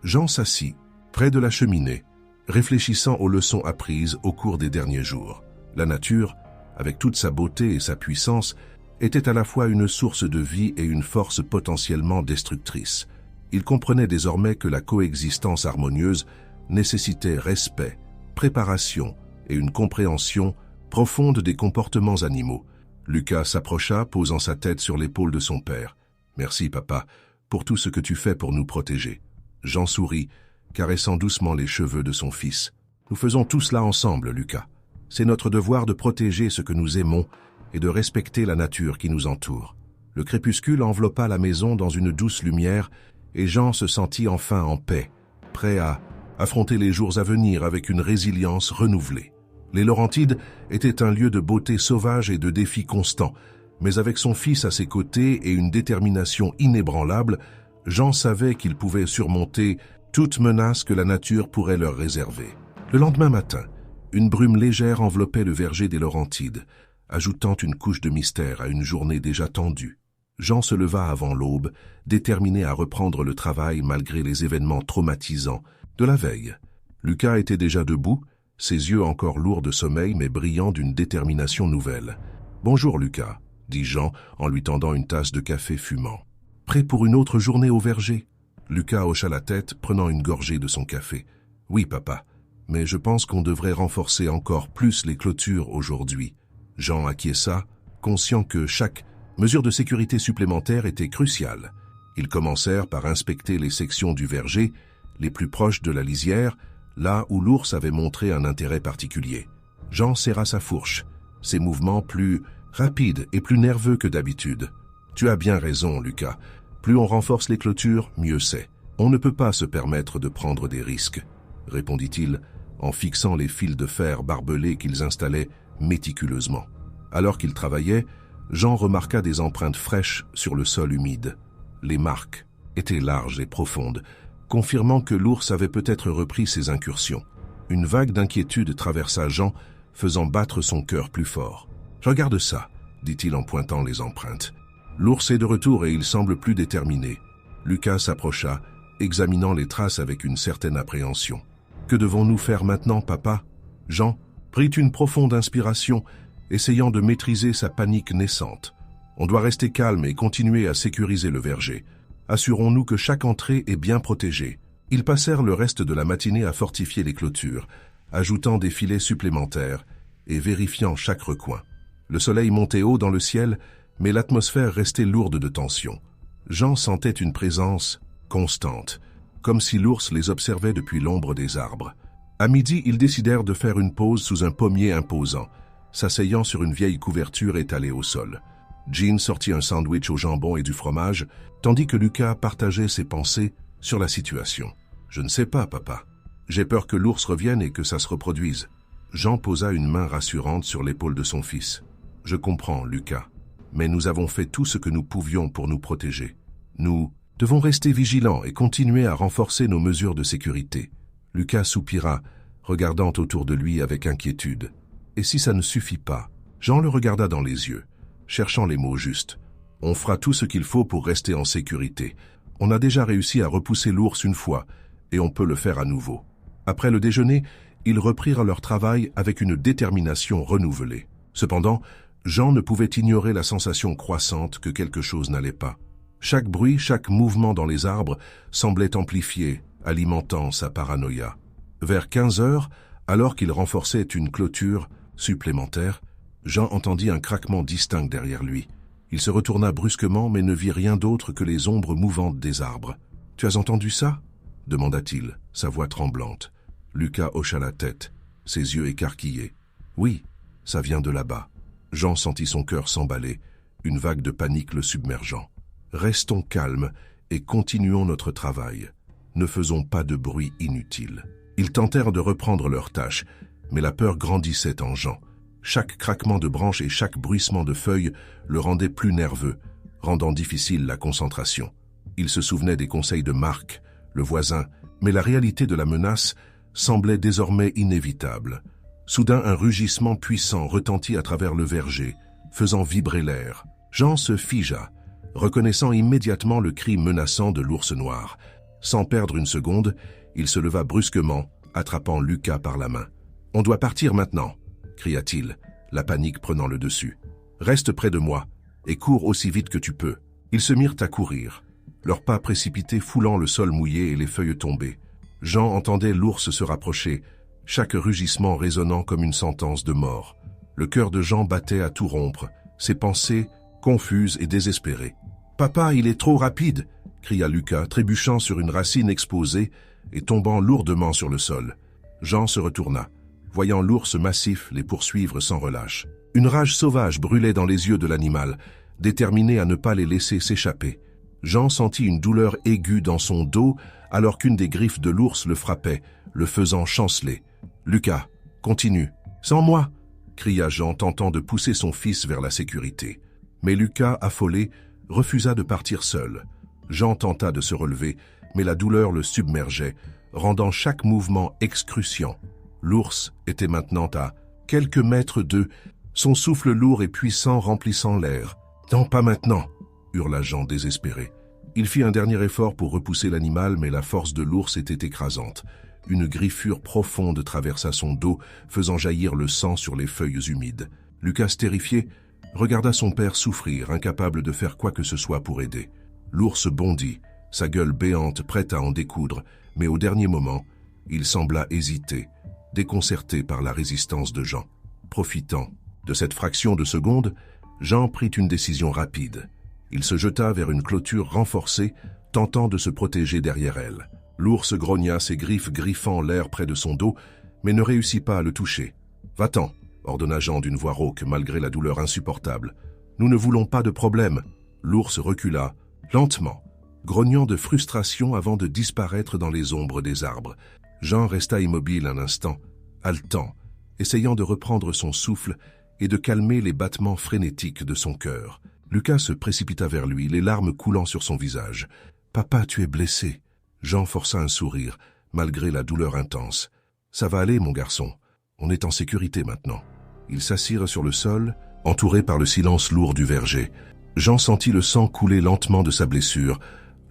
Jean s'assit, près de la cheminée, réfléchissant aux leçons apprises au cours des derniers jours. La nature, avec toute sa beauté et sa puissance, était à la fois une source de vie et une force potentiellement destructrice. Il comprenait désormais que la coexistence harmonieuse nécessitait respect, préparation et une compréhension profonde des comportements animaux. Lucas s'approcha, posant sa tête sur l'épaule de son père. « Merci, papa, pour tout ce que tu fais pour nous protéger. » Jean sourit, caressant doucement les cheveux de son fils. « Nous faisons tout cela ensemble, Lucas. C'est notre devoir de protéger ce que nous aimons et de respecter la nature qui nous entoure. » Le crépuscule enveloppa la maison dans une douce lumière et Jean se sentit enfin en paix, prêt à affronter les jours à venir avec une résilience renouvelée. Les Laurentides étaient un lieu de beauté sauvage et de défis constants, mais avec son fils à ses côtés et une détermination inébranlable, Jean savait qu'il pouvait surmonter toute menace que la nature pourrait leur réserver. Le lendemain matin, une brume légère enveloppait le verger des Laurentides, ajoutant une couche de mystère à une journée déjà tendue. Jean se leva avant l'aube, déterminé à reprendre le travail malgré les événements traumatisants de la veille. Lucas était déjà debout, ses yeux encore lourds de sommeil mais brillants d'une détermination nouvelle. « Bonjour Lucas », dit Jean en lui tendant une tasse de café fumant. « Prêt pour une autre journée au verger ?» Lucas hocha la tête, prenant une gorgée de son café. « Oui, papa, mais je pense qu'on devrait renforcer encore plus les clôtures aujourd'hui. » Jean acquiesça, conscient que chaque mesure de sécurité supplémentaire était cruciale. Ils commencèrent par inspecter les sections du verger, les plus proches de la lisière, là où l'ours avait montré un intérêt particulier. Jean serra sa fourche, ses mouvements plus rapides et plus nerveux que d'habitude. « Tu as bien raison, Lucas. Plus on renforce les clôtures, mieux c'est. On ne peut pas se permettre de prendre des risques, » répondit-il en fixant les fils de fer barbelés qu'ils installaient méticuleusement. Alors qu'il travaillait, Jean remarqua des empreintes fraîches sur le sol humide. Les marques étaient larges et profondes, confirmant que l'ours avait peut-être repris ses incursions. Une vague d'inquiétude traversa Jean, faisant battre son cœur plus fort. « Regarde ça », dit-il en pointant les empreintes. L'ours est de retour et il semble plus déterminé. Lucas s'approcha, examinant les traces avec une certaine appréhension. « Que devons-nous faire maintenant, papa ?» Jean prit une profonde inspiration, essayant de maîtriser sa panique naissante. « On doit rester calme et continuer à sécuriser le verger. Assurons-nous que chaque entrée est bien protégée. » Ils passèrent le reste de la matinée à fortifier les clôtures, ajoutant des filets supplémentaires et vérifiant chaque recoin. Le soleil montait haut dans le ciel, mais l'atmosphère restait lourde de tension. Jean sentait une présence constante, comme si l'ours les observait depuis l'ombre des arbres. À midi, ils décidèrent de faire une pause sous un pommier imposant, s'asseyant sur une vieille couverture étalée au sol. Jean sortit un sandwich au jambon et du fromage, tandis que Lucas partageait ses pensées sur la situation. « Je ne sais pas, papa. J'ai peur que l'ours revienne et que ça se reproduise. » Jean posa une main rassurante sur l'épaule de son fils. « Je comprends, Lucas, mais nous avons fait tout ce que nous pouvions pour nous protéger. Nous devons rester vigilants et continuer à renforcer nos mesures de sécurité. » Lucas soupira, regardant autour de lui avec inquiétude. « Et si ça ne suffit pas ?» Jean le regarda dans les yeux, cherchant les mots justes. « On fera tout ce qu'il faut pour rester en sécurité. On a déjà réussi à repousser l'ours une fois, et on peut le faire à nouveau. » Après le déjeuner, ils reprirent leur travail avec une détermination renouvelée. Cependant, Jean ne pouvait ignorer la sensation croissante que quelque chose n'allait pas. Chaque bruit, chaque mouvement dans les arbres semblait amplifier, alimentant sa paranoïa. Vers 15 heures, alors qu'il renforçait une clôture supplémentaire, Jean entendit un craquement distinct derrière lui. Il se retourna brusquement mais ne vit rien d'autre que les ombres mouvantes des arbres. « Tu as entendu ça ?» demanda-t-il, sa voix tremblante. Lucas hocha la tête, ses yeux écarquillés. Oui, ça vient de là-bas. Jean sentit son cœur s'emballer, une vague de panique le submergeant. Restons calmes et continuons notre travail. Ne faisons pas de bruit inutile. Ils tentèrent de reprendre leur tâche, mais la peur grandissait en Jean. Chaque craquement de branches et chaque bruissement de feuilles le rendait plus nerveux, rendant difficile la concentration. Il se souvenait des conseils de Marc, le voisin, mais la réalité de la menace semblait désormais inévitable. Soudain, un rugissement puissant retentit à travers le verger, faisant vibrer l'air. Jean se figea, reconnaissant immédiatement le cri menaçant de l'ours noir. Sans perdre une seconde, il se leva brusquement, attrapant Lucas par la main. « On doit partir maintenant !» cria-t-il, la panique prenant le dessus. « Reste près de moi et cours aussi vite que tu peux. » Ils se mirent à courir, leurs pas précipités foulant le sol mouillé et les feuilles tombées. Jean entendait l'ours se rapprocher, chaque rugissement résonnant comme une sentence de mort. Le cœur de Jean battait à tout rompre, ses pensées confuses et désespérées. « Papa, il est trop rapide !» cria Lucas, trébuchant sur une racine exposée et tombant lourdement sur le sol. Jean se retourna, voyant l'ours massif les poursuivre sans relâche. Une rage sauvage brûlait dans les yeux de l'animal, déterminé à ne pas les laisser s'échapper. Jean sentit une douleur aiguë dans son dos alors qu'une des griffes de l'ours le frappait, le faisant chanceler. « Lucas, continue. Sans moi !» cria Jean, tentant de pousser son fils vers la sécurité. Mais Lucas, affolé, refusa de partir seul. Jean tenta de se relever, mais la douleur le submergeait, rendant chaque mouvement excruciant. L'ours était maintenant à quelques mètres d'eux, son souffle lourd et puissant remplissant l'air. « Non, pas maintenant !» hurla Jean désespéré. Il fit un dernier effort pour repousser l'animal, mais la force de l'ours était écrasante. Une griffure profonde traversa son dos, faisant jaillir le sang sur les feuilles humides. Lucas, terrifié, regarda son père souffrir, incapable de faire quoi que ce soit pour aider. L'ours bondit, sa gueule béante, prête à en découdre, mais au dernier moment, il sembla hésiter, déconcerté par la résistance de Jean. Profitant de cette fraction de seconde, Jean prit une décision rapide. Il se jeta vers une clôture renforcée, tentant de se protéger derrière elle. L'ours grogna, ses griffes griffant l'air près de son dos, mais ne réussit pas à le toucher. « Va-t'en !» ordonna Jean d'une voix rauque, malgré la douleur insupportable. « Nous ne voulons pas de problème. » L'ours recula, lentement, grognant de frustration avant de disparaître dans les ombres des arbres. Jean resta immobile un instant, haletant, essayant de reprendre son souffle et de calmer les battements frénétiques de son cœur. Lucas se précipita vers lui, les larmes coulant sur son visage. « Papa, tu es blessé. » Jean força un sourire, malgré la douleur intense. « Ça va aller, mon garçon. On est en sécurité maintenant. » Ils s'assirent sur le sol, entourés par le silence lourd du verger. Jean sentit le sang couler lentement de sa blessure,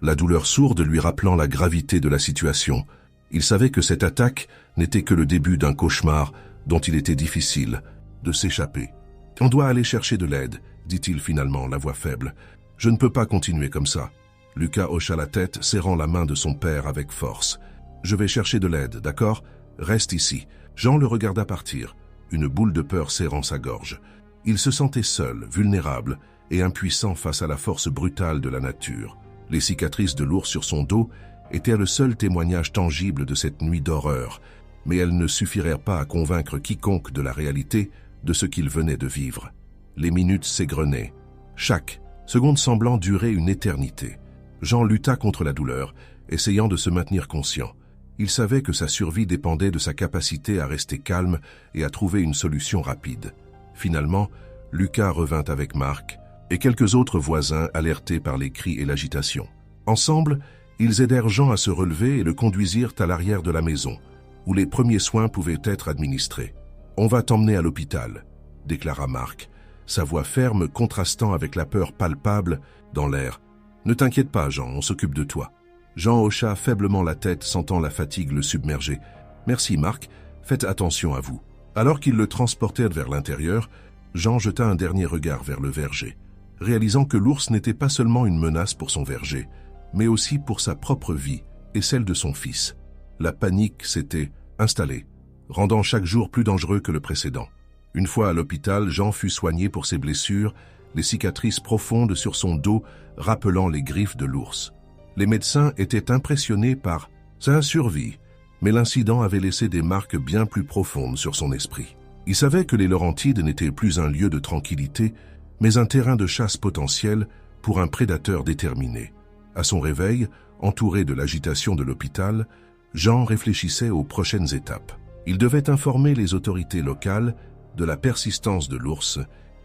la douleur sourde lui rappelant la gravité de la situation. Il savait que cette attaque n'était que le début d'un cauchemar dont il était difficile de s'échapper. « On doit aller chercher de l'aide, » dit-il finalement, la voix faible. « Je ne peux pas continuer comme ça. » Lucas hocha la tête, serrant la main de son père avec force. « Je vais chercher de l'aide, d'accord? Reste ici. » Jean le regarda partir, une boule de peur serrant sa gorge. Il se sentait seul, vulnérable et impuissant face à la force brutale de la nature. Les cicatrices de l'ours sur son dos étaient le seul témoignage tangible de cette nuit d'horreur, mais elles ne suffirent pas à convaincre quiconque de la réalité de ce qu'il venait de vivre. Les minutes s'égrenaient, chaque seconde semblant durer une éternité. Jean lutta contre la douleur, essayant de se maintenir conscient. Il savait que sa survie dépendait de sa capacité à rester calme et à trouver une solution rapide. Finalement, Lucas revint avec Marc et quelques autres voisins alertés par les cris et l'agitation. Ensemble, ils aidèrent Jean à se relever et le conduisirent à l'arrière de la maison, où les premiers soins pouvaient être administrés. « On va t'emmener à l'hôpital », déclara Marc, sa voix ferme contrastant avec la peur palpable dans l'air. « Ne t'inquiète pas, Jean, on s'occupe de toi. » Jean hocha faiblement la tête, sentant la fatigue le submerger. « Merci, Marc, faites attention à vous. » Alors qu'ils le transportèrent vers l'intérieur, Jean jeta un dernier regard vers le verger, réalisant que l'ours n'était pas seulement une menace pour son verger, mais aussi pour sa propre vie et celle de son fils. La panique s'était installée, rendant chaque jour plus dangereux que le précédent. Une fois à l'hôpital, Jean fut soigné pour ses blessures, les cicatrices profondes sur son dos rappelant les griffes de l'ours. Les médecins étaient impressionnés par sa survie, mais l'incident avait laissé des marques bien plus profondes sur son esprit. Il savait que les Laurentides n'étaient plus un lieu de tranquillité, mais un terrain de chasse potentiel pour un prédateur déterminé. À son réveil, entouré de l'agitation de l'hôpital, Jean réfléchissait aux prochaines étapes. Il devait informer les autorités locales de la persistance de l'ours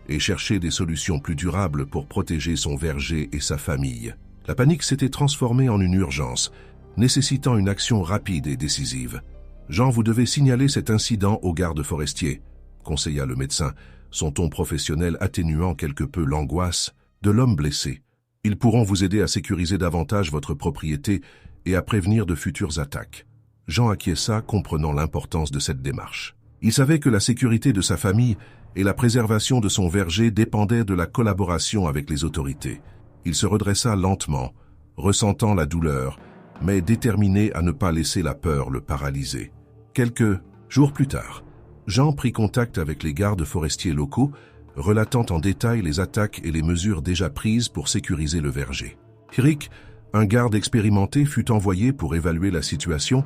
et chercher des solutions plus durables pour protéger son verger et sa famille. La panique s'était transformée en une urgence, nécessitant une action rapide et décisive. « Jean, vous devez signaler cet incident aux gardes forestiers », conseilla le médecin, son ton professionnel atténuant quelque peu l'angoisse de l'homme blessé. « Ils pourront vous aider à sécuriser davantage votre propriété et à prévenir de futures attaques. » Jean acquiesça, comprenant l'importance de cette démarche. Il savait que la sécurité de sa famille et la préservation de son verger dépendaient de la collaboration avec les autorités. Il se redressa lentement, ressentant la douleur, mais déterminé à ne pas laisser la peur le paralyser. Quelques jours plus tard, Jean prit contact avec les gardes forestiers locaux, relatant en détail les attaques et les mesures déjà prises pour sécuriser le verger. Eric, un garde expérimenté, fut envoyé pour évaluer la situation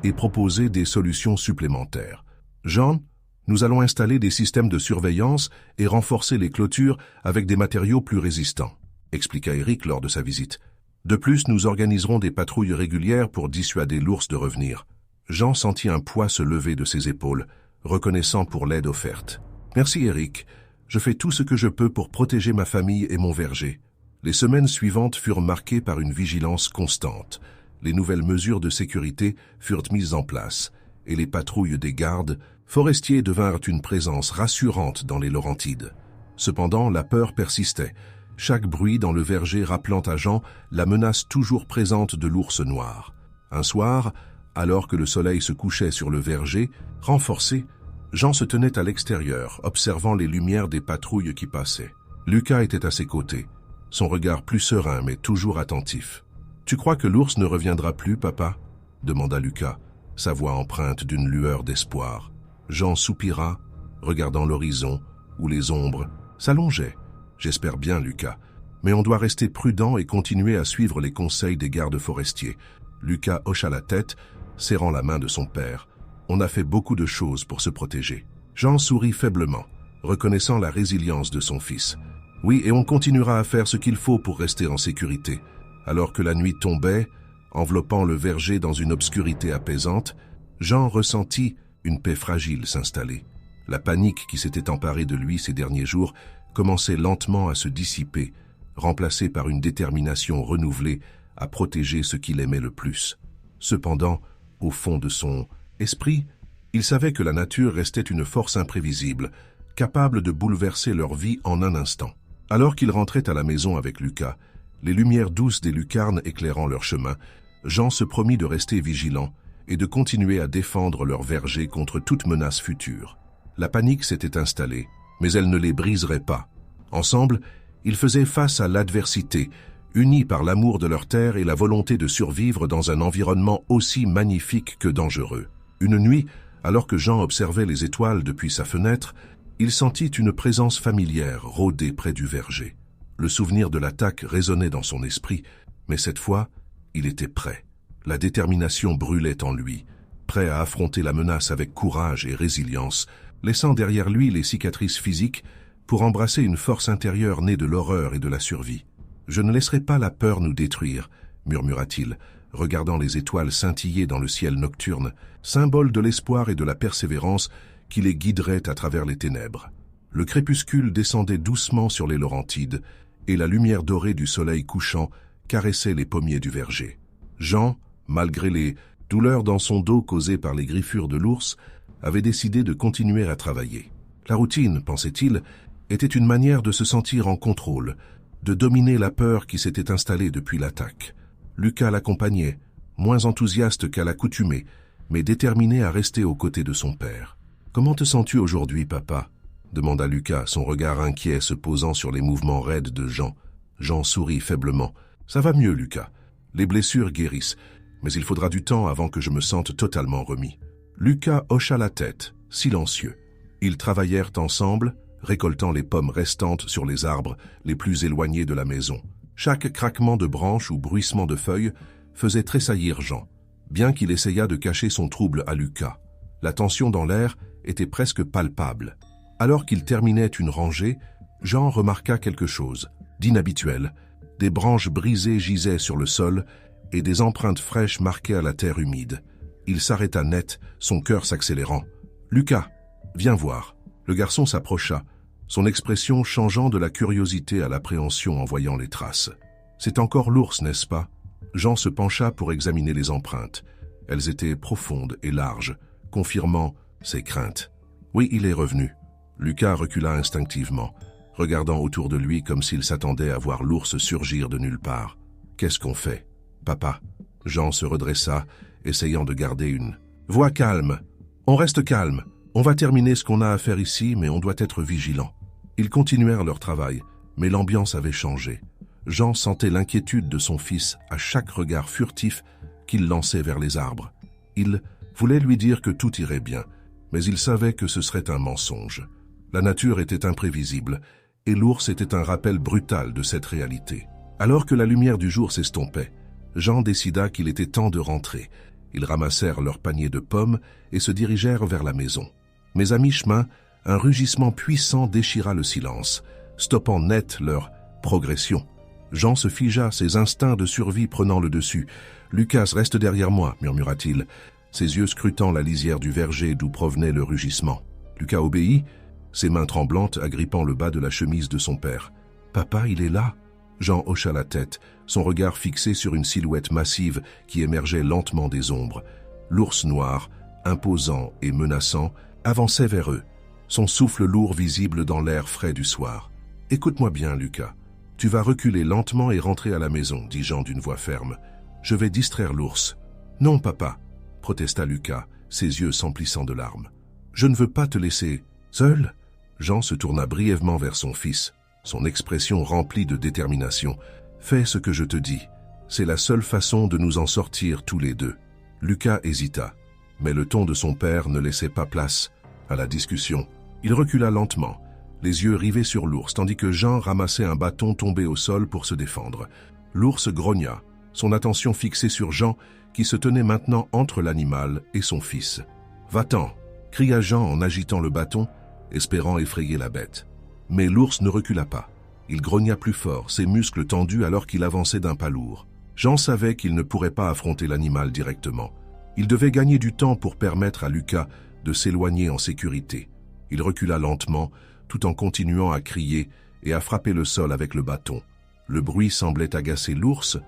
et proposer des solutions supplémentaires. « Jean, nous allons installer des systèmes de surveillance et renforcer les clôtures avec des matériaux plus résistants », expliqua Eric lors de sa visite. « De plus, nous organiserons des patrouilles régulières pour dissuader l'ours de revenir. » Jean sentit un poids se lever de ses épaules, reconnaissant pour l'aide offerte. « Merci Eric, je fais tout ce que je peux pour protéger ma famille et mon verger. » Les semaines suivantes furent marquées par une vigilance constante. Les nouvelles mesures de sécurité furent mises en place, et les patrouilles des gardes forestiers devinrent une présence rassurante dans les Laurentides. Cependant, la peur persistait, chaque bruit dans le verger rappelant à Jean la menace toujours présente de l'ours noir. Un soir, alors que le soleil se couchait sur le verger, renforcé, Jean se tenait à l'extérieur, observant les lumières des patrouilles qui passaient. Lucas était à ses côtés, son regard plus serein mais toujours attentif. « Tu crois que l'ours ne reviendra plus, papa ?» demanda Lucas, sa voix empreinte d'une lueur d'espoir. Jean soupira, regardant l'horizon, où les ombres s'allongeaient. « J'espère bien, Lucas, mais on doit rester prudent et continuer à suivre les conseils des gardes forestiers. » Lucas hocha la tête, serrant la main de son père. « On a fait beaucoup de choses pour se protéger. » Jean sourit faiblement, reconnaissant la résilience de son fils. « Oui, et on continuera à faire ce qu'il faut pour rester en sécurité. » Alors que la nuit tombait, enveloppant le verger dans une obscurité apaisante, Jean ressentit une paix fragile s'installer. La panique qui s'était emparée de lui ces derniers jours commençait lentement à se dissiper, remplacée par une détermination renouvelée à protéger ce qu'il aimait le plus. Cependant, au fond de son esprit, il savait que la nature restait une force imprévisible, capable de bouleverser leur vie en un instant. Alors qu'il rentrait à la maison avec Lucas, les lumières douces des lucarnes éclairant leur chemin, Jean se promit de rester vigilant et de continuer à défendre leur verger contre toute menace future. La panique s'était installée, mais elle ne les briserait pas. Ensemble, ils faisaient face à l'adversité, unis par l'amour de leur terre et la volonté de survivre dans un environnement aussi magnifique que dangereux. Une nuit, alors que Jean observait les étoiles depuis sa fenêtre, il sentit une présence familière rôder près du verger. Le souvenir de l'attaque résonnait dans son esprit, mais cette fois, il était prêt. La détermination brûlait en lui, prêt à affronter la menace avec courage et résilience, laissant derrière lui les cicatrices physiques pour embrasser une force intérieure née de l'horreur et de la survie. « Je ne laisserai pas la peur nous détruire », murmura-t-il, regardant les étoiles scintiller dans le ciel nocturne, symbole de l'espoir et de la persévérance qui les guiderait à travers les ténèbres. Le crépuscule descendait doucement sur les Laurentides, et la lumière dorée du soleil couchant caressait les pommiers du verger. Jean, malgré les douleurs dans son dos causées par les griffures de l'ours, avait décidé de continuer à travailler. La routine, pensait-il, était une manière de se sentir en contrôle, de dominer la peur qui s'était installée depuis l'attaque. Lucas l'accompagnait, moins enthousiaste qu'à l'accoutumée, mais déterminé à rester aux côtés de son père. « Comment te sens-tu aujourd'hui, papa ?» demanda Lucas, son regard inquiet se posant sur les mouvements raides de Jean. Jean sourit faiblement. « Ça va mieux, Lucas. Les blessures guérissent, mais il faudra du temps avant que je me sente totalement remis. » Lucas hocha la tête, silencieux. Ils travaillèrent ensemble, récoltant les pommes restantes sur les arbres les plus éloignés de la maison. Chaque craquement de branches ou bruissement de feuilles faisait tressaillir Jean. bien qu'il essayât de cacher son trouble à Lucas. La tension dans l'air était presque palpable. Alors qu'il terminait une rangée, Jean remarqua quelque chose d'inhabituel. Des branches brisées gisaient sur le sol et des empreintes fraîches marquaient à la terre humide. Il s'arrêta net, son cœur s'accélérant. « Lucas, viens voir. » Le garçon s'approcha, son expression changeant de la curiosité à l'appréhension en voyant les traces. « C'est encore l'ours, n'est-ce pas ?» Jean se pencha pour examiner les empreintes. Elles étaient profondes et larges, confirmant ses craintes. « Oui, il est revenu. » Lucas recula instinctivement, regardant autour de lui comme s'il s'attendait à voir l'ours surgir de nulle part. « Qu'est-ce qu'on fait, papa ?» Jean se redressa, essayant de garder une voix calme. « On reste calme. On va terminer ce qu'on a à faire ici, mais on doit être vigilant. » Ils continuèrent leur travail, mais l'ambiance avait changé. Jean sentait l'inquiétude de son fils à chaque regard furtif qu'il lançait vers les arbres. Il voulait lui dire que tout irait bien, mais il savait que ce serait un mensonge. La nature était imprévisible, et l'ours était un rappel brutal de cette réalité. Alors que la lumière du jour s'estompait, Jean décida qu'il était temps de rentrer. Ils ramassèrent leur panier de pommes et se dirigèrent vers la maison. Mais à mi-chemin, un rugissement puissant déchira le silence, stoppant net leur progression. Jean se figea, ses instincts de survie prenant le dessus. « Lucas, reste derrière moi », murmura-t-il, ses yeux scrutant la lisière du verger d'où provenait le rugissement. Lucas obéit, ses mains tremblantes agrippant le bas de la chemise de son père. « Papa, il est là ?» Jean hocha la tête, son regard fixé sur une silhouette massive qui émergeait lentement des ombres. L'ours noir, imposant et menaçant, avançait vers eux, son souffle lourd visible dans l'air frais du soir. « Écoute-moi bien, Lucas. Tu vas reculer lentement et rentrer à la maison, » dit Jean d'une voix ferme. « Je vais distraire l'ours. »« Non, papa, » protesta Lucas, ses yeux s'emplissant de larmes. « Je ne veux pas te laisser seul. » Jean se tourna brièvement vers son fils, son expression remplie de détermination. « Fais ce que je te dis. C'est la seule façon de nous en sortir tous les deux. » Lucas hésita, mais le ton de son père ne laissait pas place à la discussion. Il recula lentement, les yeux rivés sur l'ours, tandis que Jean ramassait un bâton tombé au sol pour se défendre. L'ours grogna, son attention fixée sur Jean, qui se tenait maintenant entre l'animal et son fils. « Va-t'en !» cria Jean en agitant le bâton, espérant effrayer la bête. Mais l'ours ne recula pas. Il grogna plus fort, ses muscles tendus alors qu'il avançait d'un pas lourd. Jean savait qu'il ne pourrait pas affronter l'animal directement. Il devait gagner du temps pour permettre à Lucas de s'éloigner en sécurité. Il recula lentement, tout en continuant à crier et à frapper le sol avec le bâton. Le bruit semblait agacer l'ours,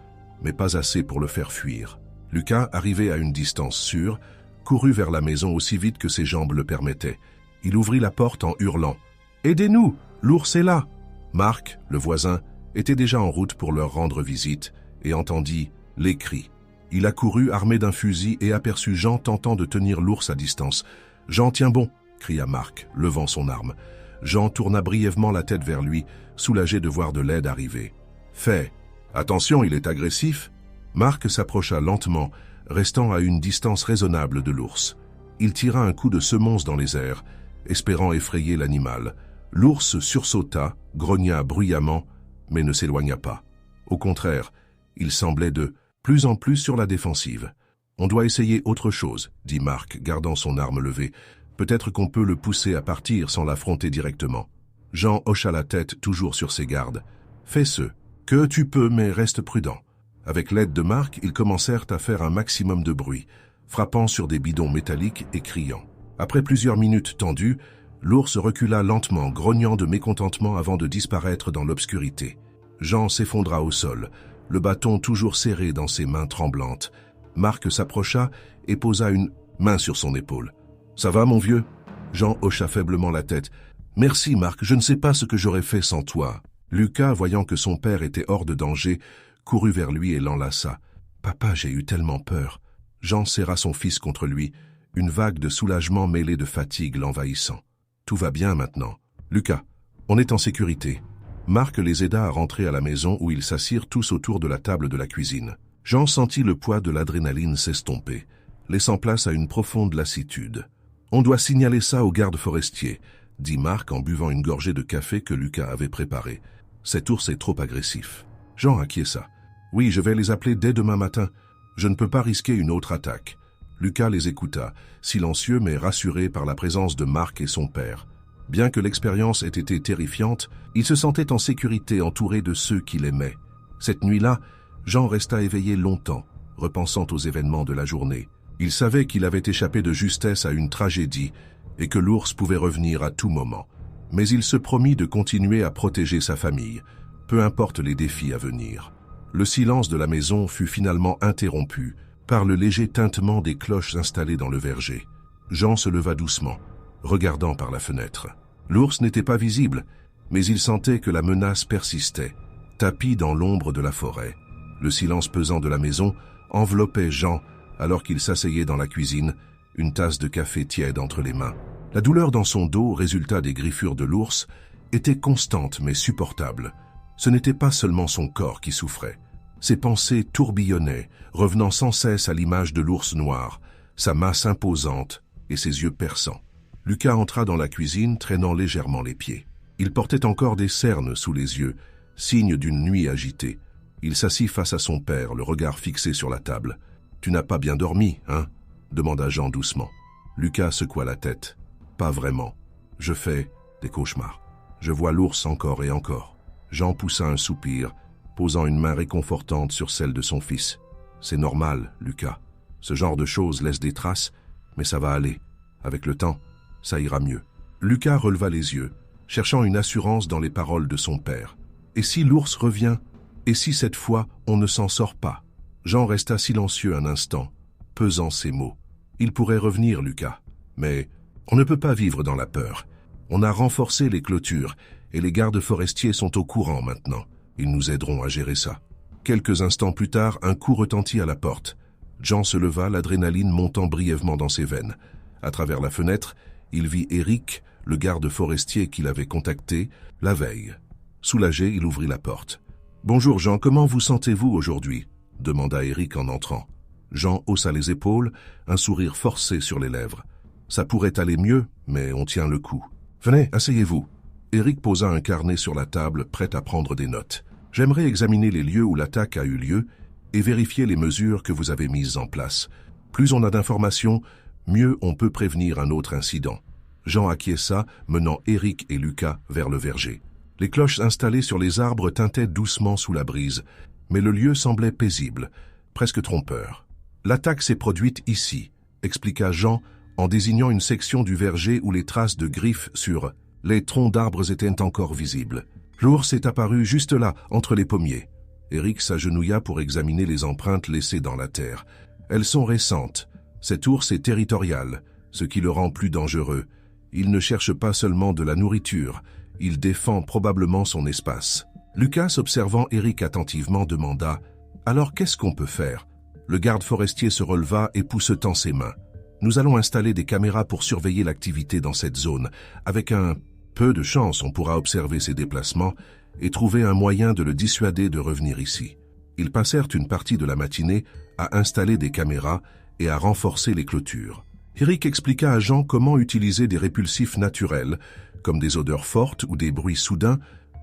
mais pas assez pour le faire fuir. Lucas, arrivé à une distance sûre, courut vers la maison aussi vite que ses jambes le permettaient. Il ouvrit la porte en hurlant « Aidez-nous, l'ours est là !» Marc, le voisin, était déjà en route pour leur rendre visite et entendit les cris. Il accourut armé d'un fusil et aperçut Jean tentant de tenir l'ours à distance. « Jean, tiens bon !» cria Marc, levant son arme. Jean tourna brièvement la tête vers lui, soulagé de voir de l'aide arriver. « Fais ! Attention, il est agressif !» Marc s'approcha lentement, restant à une distance raisonnable de l'ours. Il tira un coup de semonce dans les airs, espérant effrayer l'animal. L'ours sursauta, grogna bruyamment, mais ne s'éloigna pas. Au contraire, il semblait de plus en plus sur la défensive. « On doit essayer autre chose, » dit Marc, gardant son arme levée. « Peut-être qu'on peut le pousser à partir sans l'affronter directement. » Jean hocha la tête, toujours sur ses gardes. « Fais ce que tu peux, mais reste prudent. » Avec l'aide de Marc, ils commencèrent à faire un maximum de bruit, frappant sur des bidons métalliques et criant. Après plusieurs minutes tendues, l'ours recula lentement, grognant de mécontentement avant de disparaître dans l'obscurité. Jean s'effondra au sol, le bâton toujours serré dans ses mains tremblantes. Marc s'approcha et posa une main sur son épaule. « Ça va, mon vieux ?» Jean hocha faiblement la tête. « Merci, Marc, je ne sais pas ce que j'aurais fait sans toi. » Lucas, voyant que son père était hors de danger, courut vers lui et l'enlaça. « Papa, j'ai eu tellement peur. » Jean serra son fils contre lui, une vague de soulagement mêlée de fatigue l'envahissant. « Tout va bien maintenant. Lucas, on est en sécurité. » Marc les aida à rentrer à la maison où ils s'assirent tous autour de la table de la cuisine. Jean sentit le poids de l'adrénaline s'estomper, laissant place à une profonde lassitude. « On doit signaler ça aux gardes forestiers, » dit Marc en buvant une gorgée de café que Lucas avait préparé. « Cet ours est trop agressif. » Jean acquiesça. « Oui, je vais les appeler dès demain matin. « Je ne peux pas risquer une autre attaque. » Lucas les écouta, silencieux mais rassuré par la présence de Marc et son père. Bien que l'expérience ait été terrifiante, il se sentait en sécurité entouré de ceux qu'il aimait. Cette nuit-là, Jean resta éveillé longtemps, repensant aux événements de la journée. Il savait qu'il avait échappé de justesse à une tragédie et que l'ours pouvait revenir à tout moment. Mais il se promit de continuer à protéger sa famille, peu importe les défis à venir. Le silence de la maison fut finalement interrompu par le léger tintement des cloches installées dans le verger. Jean se leva doucement, regardant par la fenêtre. L'ours n'était pas visible, mais il sentait que la menace persistait, tapi dans l'ombre de la forêt. Le silence pesant de la maison enveloppait Jean alors qu'il s'asseyait dans la cuisine, une tasse de café tiède entre les mains. La douleur dans son dos, résultat des griffures de l'ours, était constante mais supportable. Ce n'était pas seulement son corps qui souffrait. Ses pensées tourbillonnaient, revenant sans cesse à l'image de l'ours noir, sa masse imposante et ses yeux perçants. Lucas entra dans la cuisine, traînant légèrement les pieds. Il portait encore des cernes sous les yeux, signe d'une nuit agitée. Il s'assit face à son père, le regard fixé sur la table. « Tu n'as pas bien dormi, hein ?» demanda Jean doucement. Lucas secoua la tête. « Pas vraiment. Je fais des cauchemars. Je vois l'ours encore et encore. » Jean poussa un soupir, posant une main réconfortante sur celle de son fils. « C'est normal, Lucas. Ce genre de choses laisse des traces, mais ça va aller. Avec le temps, ça ira mieux. » Lucas releva les yeux, cherchant une assurance dans les paroles de son père. « Et si l'ours revient? Et si cette fois, on ne s'en sort pas ?» Jean resta silencieux un instant, pesant ses mots. « Il pourrait revenir, Lucas. Mais on ne peut pas vivre dans la peur. On a renforcé les clôtures et les gardes forestiers sont au courant maintenant. Ils nous aideront à gérer ça. » Quelques instants plus tard, un coup retentit à la porte. Jean se leva, l'adrénaline montant brièvement dans ses veines. À travers la fenêtre, il vit Éric, le garde forestier qu'il avait contacté la veille. Soulagé, il ouvrit la porte. « Bonjour Jean, comment vous sentez-vous aujourd'hui ?» demanda Éric en entrant. Jean haussa les épaules, un sourire forcé sur les lèvres. « Ça pourrait aller mieux, mais on tient le coup. Venez, asseyez-vous. » Éric posa un carnet sur la table, prêt à prendre des notes. « J'aimerais examiner les lieux où l'attaque a eu lieu et vérifier les mesures que vous avez mises en place. Plus on a d'informations, mieux on peut prévenir un autre incident. » Jean acquiesça, menant Éric et Lucas vers le verger. Les cloches installées sur les arbres tintaient doucement sous la brise, mais le lieu semblait paisible, presque trompeur. « L'attaque s'est produite ici », expliqua Jean en désignant une section du verger où les traces de griffes sur les troncs d'arbres étaient encore visibles. L'ours est apparu juste là, entre les pommiers. Éric s'agenouilla pour examiner les empreintes laissées dans la terre. Elles sont récentes. Cet ours est territorial, ce qui le rend plus dangereux. Il ne cherche pas seulement de la nourriture, il défend probablement son espace. Lucas, observant Éric attentivement, demanda « Alors qu'est-ce qu'on peut faire ?» Le garde forestier se releva et poussetant ses mains. « Nous allons installer des caméras pour surveiller l'activité dans cette zone. Avec un peu de chance, on pourra observer ses déplacements et trouver un moyen de le dissuader de revenir ici. » Ils passèrent une partie de la matinée à installer des caméras et à renforcer les clôtures. Éric expliqua à Jean comment utiliser des répulsifs naturels, comme des odeurs fortes ou des bruits soudains,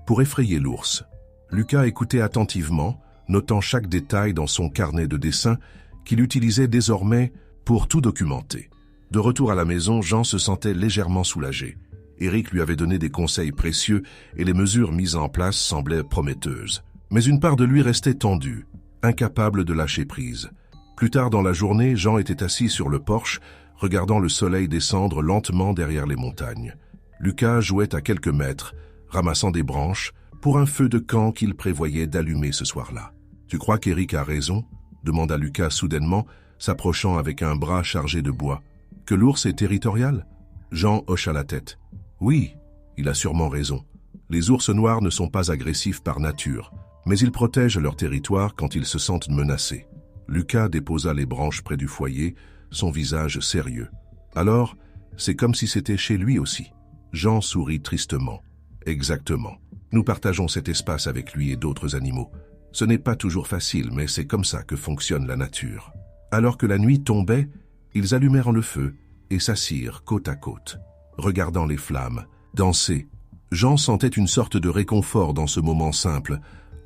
pour effrayer l'ours. Lucas écoutait attentivement, notant chaque détail dans son carnet de dessin qu'il utilisait désormais pour tout documenter. De retour à la maison, Jean se sentait légèrement soulagé. Éric lui avait donné des conseils précieux et les mesures mises en place semblaient prometteuses. Mais une part de lui restait tendue, incapable de lâcher prise. Plus tard dans la journée, Jean était assis sur le porche, regardant le soleil descendre lentement derrière les montagnes. Lucas jouait à quelques mètres, ramassant des branches, pour un feu de camp qu'il prévoyait d'allumer ce soir-là. « Tu crois qu'Éric a raison ?» demanda Lucas soudainement, s'approchant avec un bras chargé de bois. « Que l'ours est territorial ?» Jean hocha la tête. « Oui, il a sûrement raison. Les ours noirs ne sont pas agressifs par nature, mais ils protègent leur territoire quand ils se sentent menacés. » Lucas déposa les branches près du foyer, son visage sérieux. « Alors, c'est comme si c'était chez lui aussi. » Jean sourit tristement. « Exactement. Nous partageons cet espace avec lui et d'autres animaux. Ce n'est pas toujours facile, mais c'est comme ça que fonctionne la nature. » Alors que la nuit tombait, ils allumèrent le feu et s'assirent côte à côte, regardant les flammes danser. Jean sentait une sorte de réconfort dans ce moment simple,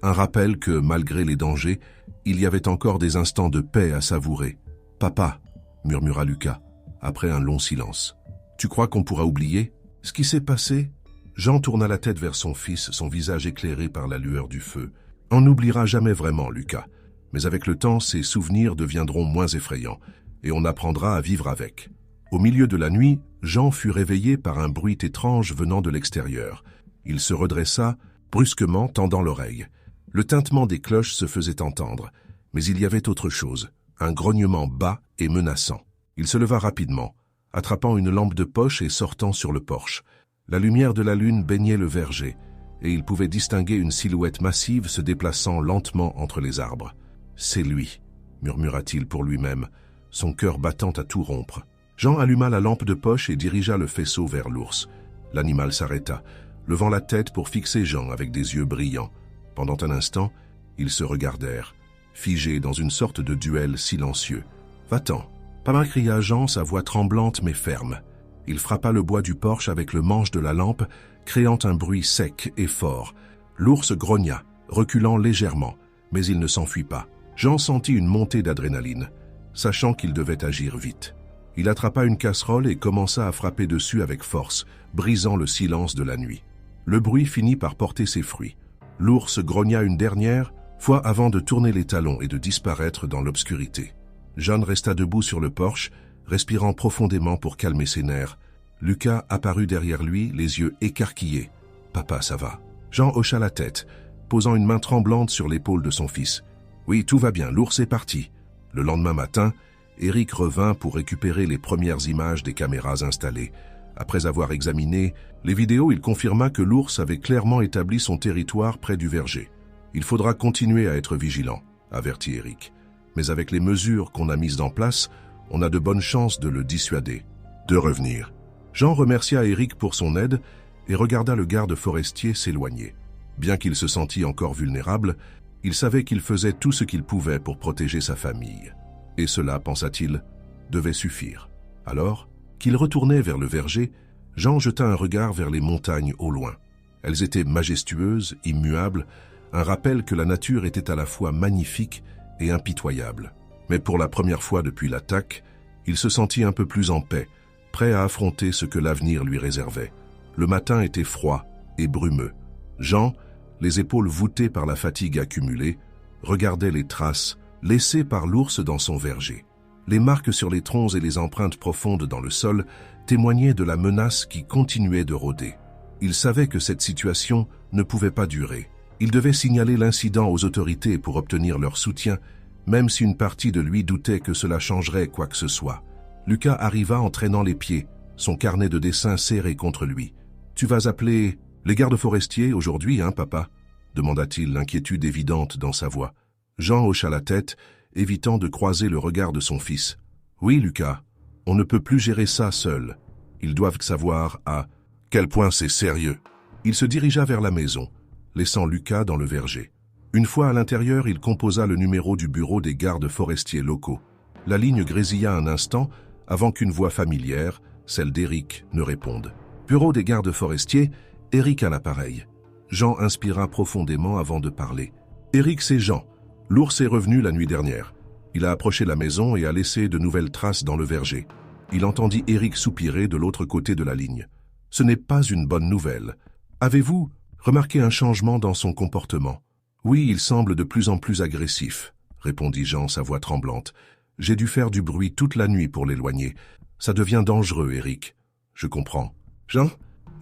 Un rappel que, malgré les dangers, il y avait encore des instants de paix à savourer. « Papa » murmura Lucas, après un long silence. « Tu crois qu'on pourra oublier ce qui s'est passé ?» Jean tourna la tête vers son fils, son visage éclairé par la lueur du feu. « On n'oubliera jamais vraiment, Lucas. Mais avec le temps, ces souvenirs deviendront moins effrayants, et on apprendra à vivre avec. » Au milieu de la nuit, Jean fut réveillé par un bruit étrange venant de l'extérieur. Il se redressa, brusquement tendant l'oreille. Le tintement des cloches se faisait entendre, mais il y avait autre chose, un grognement bas et menaçant. Il se leva rapidement, attrapant une lampe de poche et sortant sur le porche. La lumière de la lune baignait le verger, et il pouvait distinguer une silhouette massive se déplaçant lentement entre les arbres. « C'est lui », murmura-t-il pour lui-même, son cœur battant à tout rompre. Jean alluma la lampe de poche et dirigea le faisceau vers l'ours. L'animal s'arrêta, levant la tête pour fixer Jean avec des yeux brillants. Pendant un instant, ils se regardèrent, figés dans une sorte de duel silencieux. « Va-t'en !» Papa, cria Jean, sa voix tremblante mais ferme. Il frappa le bois du porche avec le manche de la lampe, créant un bruit sec et fort. L'ours grogna, reculant légèrement, mais il ne s'enfuit pas. Jean sentit une montée d'adrénaline, sachant qu'il devait agir vite. Il attrapa une casserole et commença à frapper dessus avec force, brisant le silence de la nuit. Le bruit finit par porter ses fruits. L'ours grogna une dernière fois avant de tourner les talons et de disparaître dans l'obscurité. Jean resta debout sur le porche, respirant profondément pour calmer ses nerfs. Lucas apparut derrière lui, les yeux écarquillés. « Papa, ça va ?» Jean hocha la tête, posant une main tremblante sur l'épaule de son fils. « Oui, tout va bien, l'ours est parti. » Le lendemain matin, Éric revint pour récupérer les premières images des caméras installées. Après avoir examiné les vidéos, il confirma que l'ours avait clairement établi son territoire près du verger. « Il faudra continuer à être vigilant », avertit Éric. « Mais avec les mesures qu'on a mises en place, on a de bonnes chances de le dissuader. De revenir. » Jean remercia Éric pour son aide et regarda le garde forestier s'éloigner. Bien qu'il se sentît encore vulnérable, il savait qu'il faisait tout ce qu'il pouvait pour protéger sa famille. Et cela, pensa-t-il, devait suffire. Alors, qu'il retournait vers le verger, Jean jeta un regard vers les montagnes au loin. Elles étaient majestueuses, immuables, un rappel que la nature était à la fois magnifique et impitoyable. Mais pour la première fois depuis l'attaque, il se sentit un peu plus en paix, prêt à affronter ce que l'avenir lui réservait. Le matin était froid et brumeux. Jean, les épaules voûtées par la fatigue accumulée, regardait les traces laissées par l'ours dans son verger. Les marques sur les troncs et les empreintes profondes dans le sol témoignaient de la menace qui continuait de rôder. Il savait que cette situation ne pouvait pas durer. Il devait signaler l'incident aux autorités pour obtenir leur soutien, même si une partie de lui doutait que cela changerait quoi que ce soit. Lucas arriva en traînant les pieds, son carnet de dessin serré contre lui. « Tu vas appeler les gardes forestiers aujourd'hui, hein, papa ?» demanda-t-il, l'inquiétude évidente dans sa voix. Jean hocha la tête, évitant de croiser le regard de son fils. « Oui, Lucas, on ne peut plus gérer ça seul. Ils doivent savoir à quel point c'est sérieux. » Il se dirigea vers la maison, laissant Lucas dans le verger. Une fois à l'intérieur, il composa le numéro du bureau des gardes forestiers locaux. La ligne grésilla un instant avant qu'une voix familière, celle d'Éric, ne réponde. « Bureau des gardes forestiers, Éric à l'appareil. » Jean inspira profondément avant de parler. « Éric, c'est Jean. L'ours est revenu la nuit dernière. Il a approché la maison et a laissé de nouvelles traces dans le verger. » Il entendit Éric soupirer de l'autre côté de la ligne. « Ce n'est pas une bonne nouvelle. Avez-vous remarqué un changement dans son comportement ?»« Oui, il semble de plus en plus agressif, » répondit Jean, sa voix tremblante. « J'ai dû faire du bruit toute la nuit pour l'éloigner. Ça devient dangereux, Éric. »« Je comprends. »« Jean,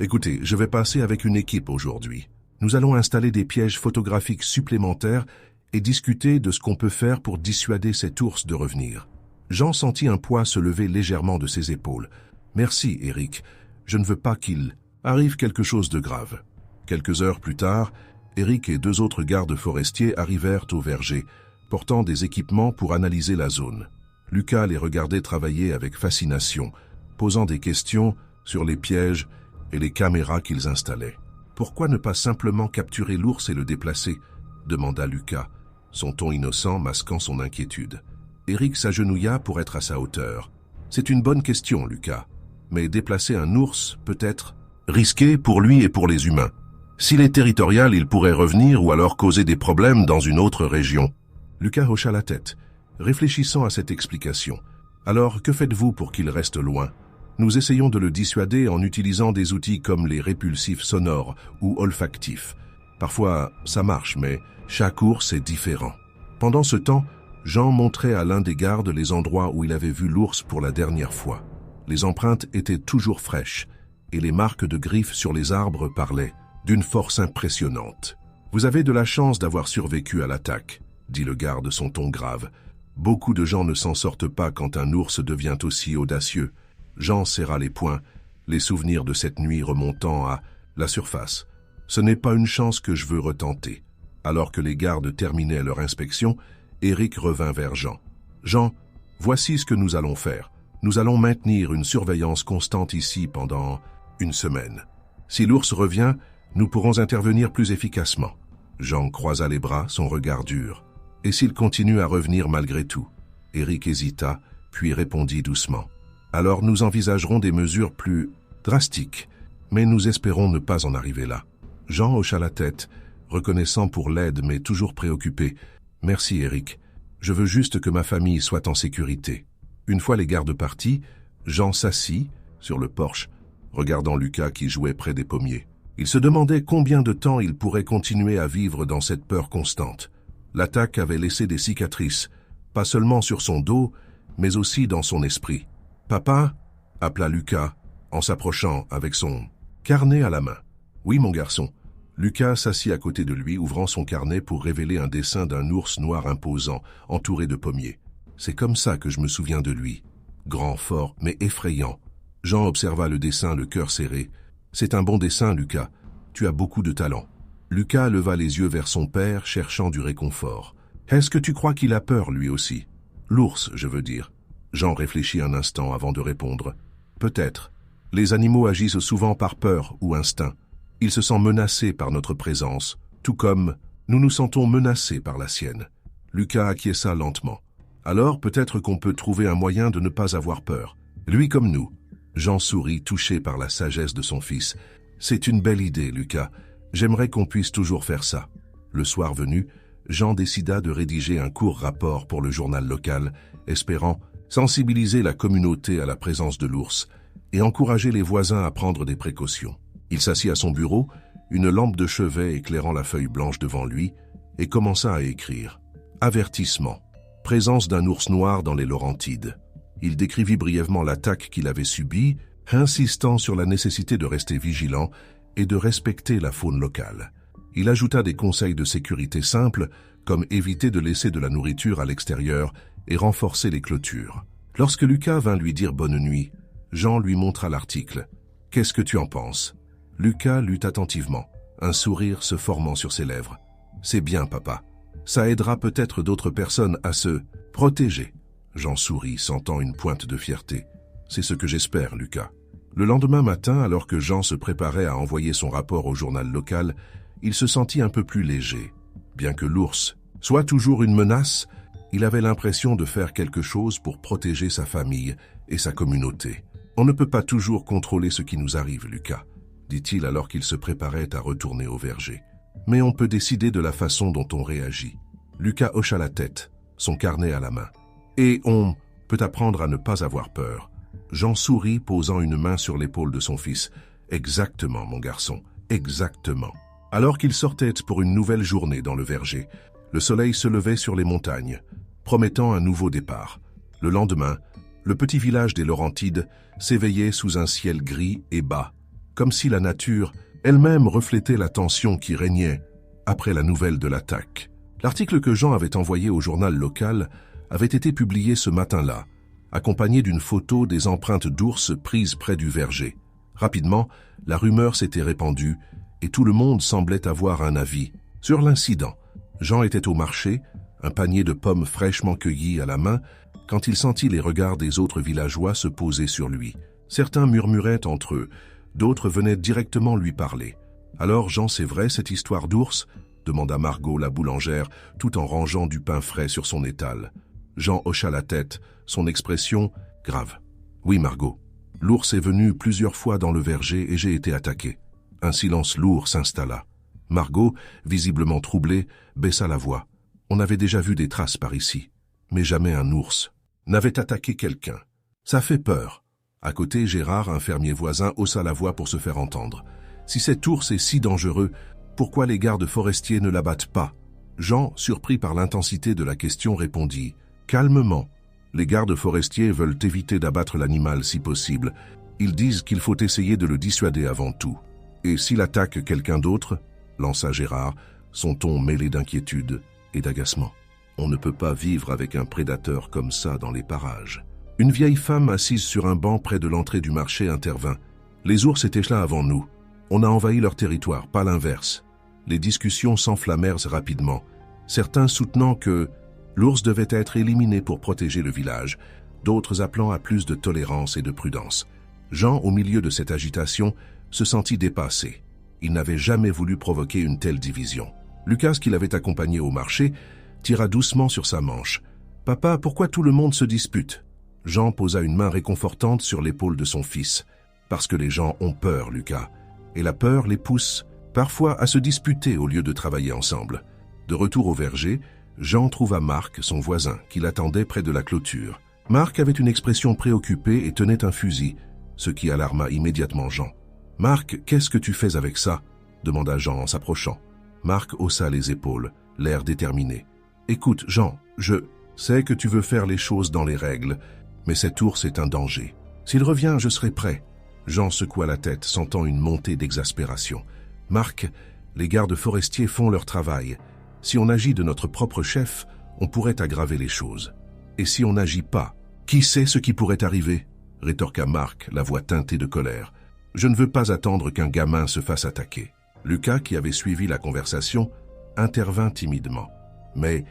écoutez, je vais passer avec une équipe aujourd'hui. Nous allons installer des pièges photographiques supplémentaires et discuter de ce qu'on peut faire pour dissuader cet ours de revenir. » Jean sentit un poids se lever légèrement de ses épaules. « Merci, Éric. Je ne veux pas qu'il arrive quelque chose de grave. » Quelques heures plus tard, Éric et deux autres gardes forestiers arrivèrent au verger, portant des équipements pour analyser la zone. Lucas les regardait travailler avec fascination, posant des questions sur les pièges et les caméras qu'ils installaient. « Pourquoi ne pas simplement capturer l'ours et le déplacer ?» demanda Lucas, son ton innocent masquant son inquiétude. Éric s'agenouilla pour être à sa hauteur. « C'est une bonne question, Lucas. Mais déplacer un ours peut être risqué pour lui et pour les humains. S'il est territorial, il pourrait revenir ou alors causer des problèmes dans une autre région. Lucas hocha la tête, réfléchissant à cette explication. Alors, que faites-vous pour qu'il reste loin? Nous essayons de le dissuader en utilisant des outils comme les répulsifs sonores ou olfactifs. Parfois, ça marche, mais chaque ours est différent. Pendant ce temps, Jean montrait à l'un des gardes les endroits où il avait vu l'ours pour la dernière fois. Les empreintes étaient toujours fraîches, et les marques de griffes sur les arbres parlaient d'une force impressionnante. « Vous avez de la chance d'avoir survécu à l'attaque », dit le garde son ton grave. « Beaucoup de gens ne s'en sortent pas quand un ours devient aussi audacieux. » Jean serra les poings, les souvenirs de cette nuit remontant à la surface. « Ce n'est pas une chance que je veux retenter. » Alors que les gardes terminaient leur inspection, Éric revint vers Jean. « Jean, voici ce que nous allons faire. Nous allons maintenir une surveillance constante ici pendant une semaine. Si l'ours revient, nous pourrons intervenir plus efficacement. » Jean croisa les bras, son regard dur. « Et s'il continue à revenir malgré tout ?» Éric hésita, puis répondit doucement. « Alors nous envisagerons des mesures plus drastiques, mais nous espérons ne pas en arriver là. » Jean hocha la tête, reconnaissant pour l'aide mais toujours préoccupé. « Merci Éric, je veux juste que ma famille soit en sécurité. » Une fois les gardes partis, Jean s'assit sur le porche, regardant Lucas qui jouait près des pommiers. Il se demandait combien de temps il pourrait continuer à vivre dans cette peur constante. L'attaque avait laissé des cicatrices, pas seulement sur son dos, mais aussi dans son esprit. « Papa » appela Lucas, en s'approchant avec son carnet à la main. « Oui, mon garçon. » Lucas s'assit à côté de lui, ouvrant son carnet pour révéler un dessin d'un ours noir imposant, entouré de pommiers. « C'est comme ça que je me souviens de lui. Grand, fort, mais effrayant. » Jean observa le dessin, le cœur serré. « C'est un bon dessin, Lucas. Tu as beaucoup de talent. » Lucas leva les yeux vers son père, cherchant du réconfort. « Est-ce que tu crois qu'il a peur, lui aussi? L'ours, je veux dire. » Jean réfléchit un instant avant de répondre. « Peut-être. Les animaux agissent souvent par peur ou instinct. Ils se sentent menacés par notre présence, tout comme nous nous sentons menacés par la sienne. » Lucas acquiesça lentement. « Alors peut-être qu'on peut trouver un moyen de ne pas avoir peur. Lui comme nous. » Jean sourit, touché par la sagesse de son fils. « C'est une belle idée, Lucas. J'aimerais qu'on puisse toujours faire ça. » Le soir venu, Jean décida de rédiger un court rapport pour le journal local, espérant sensibiliser la communauté à la présence de l'ours et encourager les voisins à prendre des précautions. Il s'assit à son bureau, une lampe de chevet éclairant la feuille blanche devant lui, et commença à écrire. Avertissement. Présence d'un ours noir dans les Laurentides. Il décrivit brièvement l'attaque qu'il avait subie, insistant sur la nécessité de rester vigilant et de respecter la faune locale. Il ajouta des conseils de sécurité simples, comme éviter de laisser de la nourriture à l'extérieur et renforcer les clôtures. Lorsque Lucas vint lui dire bonne nuit, Jean lui montra l'article. « Qu'est-ce que tu en penses ?» Lucas lut attentivement, un sourire se formant sur ses lèvres. « C'est bien, papa. Ça aidera peut-être d'autres personnes à se protéger. » Jean sourit, sentant une pointe de fierté. « C'est ce que j'espère, Lucas. » Le lendemain matin, alors que Jean se préparait à envoyer son rapport au journal local, il se sentit un peu plus léger. Bien que l'ours soit toujours une menace, il avait l'impression de faire quelque chose pour protéger sa famille et sa communauté. « On ne peut pas toujours contrôler ce qui nous arrive, Lucas, » dit-il alors qu'il se préparait à retourner au verger. « Mais on peut décider de la façon dont on réagit. » Lucas hocha la tête, son carnet à la main. « Et on peut apprendre à ne pas avoir peur. » Jean sourit, posant une main sur l'épaule de son fils. « Exactement, mon garçon, exactement. » Alors qu'il sortait pour une nouvelle journée dans le verger, le soleil se levait sur les montagnes, promettant un nouveau départ. Le lendemain, le petit village des Laurentides s'éveillait sous un ciel gris et bas, comme si la nature elle-même reflétait la tension qui régnait après la nouvelle de l'attaque. L'article que Jean avait envoyé au journal local avait été publié ce matin-là, accompagné d'une photo des empreintes d'ours prises près du verger. Rapidement, la rumeur s'était répandue et tout le monde semblait avoir un avis sur l'incident. Jean était au marché, un panier de pommes fraîchement cueillies à la main, quand il sentit les regards des autres villageois se poser sur lui. Certains murmuraient entre eux, d'autres venaient directement lui parler. « Alors, Jean, c'est vrai cette histoire d'ours ?» demanda Margot, la boulangère, tout en rangeant du pain frais sur son étal. Jean hocha la tête, son expression grave. « Oui, Margot. L'ours est venu plusieurs fois dans le verger et j'ai été attaqué. » Un silence lourd s'installa. Margot, visiblement troublée, baissa la voix. On avait déjà vu des traces par ici, mais jamais un ours n'avait attaqué quelqu'un. Ça fait peur. À côté, Gérard, un fermier voisin, haussa la voix pour se faire entendre. Si cet ours est si dangereux, pourquoi les gardes forestiers ne l'abattent pas? Jean, surpris par l'intensité de la question, répondit « Calmement. Les gardes forestiers veulent éviter d'abattre l'animal si possible. Ils disent qu'il faut essayer de le dissuader avant tout. Et s'il attaque quelqu'un d'autre ?» lança Gérard, son ton mêlé d'inquiétude et d'agacement. « On ne peut pas vivre avec un prédateur comme ça dans les parages. » Une vieille femme assise sur un banc près de l'entrée du marché intervint. « Les ours étaient là avant nous. On a envahi leur territoire, pas l'inverse. » Les discussions s'enflammèrent rapidement, certains soutenant que l'ours devait être éliminé pour protéger le village, d'autres appelant à plus de tolérance et de prudence. Jean, au milieu de cette agitation, se sentit dépassé. Il n'avait jamais voulu provoquer une telle division. Lucas, qui l'avait accompagné au marché, tira doucement sur sa manche. « Papa, pourquoi tout le monde se dispute ?» Jean posa une main réconfortante sur l'épaule de son fils. « Parce que les gens ont peur, Lucas. Et la peur les pousse parfois à se disputer au lieu de travailler ensemble. » De retour au verger, Jean trouva Marc, son voisin, qui l'attendait près de la clôture. Marc avait une expression préoccupée et tenait un fusil, ce qui alarma immédiatement Jean. « Marc, qu'est-ce que tu fais avec ça ?» demanda Jean en s'approchant. Marc haussa les épaules, l'air déterminé. « Écoute, Jean, je sais que tu veux faire les choses dans les règles, mais cet ours est un danger. S'il revient, je serai prêt. » Jean secoua la tête, sentant une montée d'exaspération. « Marc, les gardes forestiers font leur travail. Si on agit de notre propre chef, on pourrait aggraver les choses. Et si on n'agit pas, qui sait ce qui pourrait arriver ?» rétorqua Marc, la voix teintée de colère. « Je ne veux pas attendre qu'un gamin se fasse attaquer. » Lucas, qui avait suivi la conversation, intervint timidement. « Mais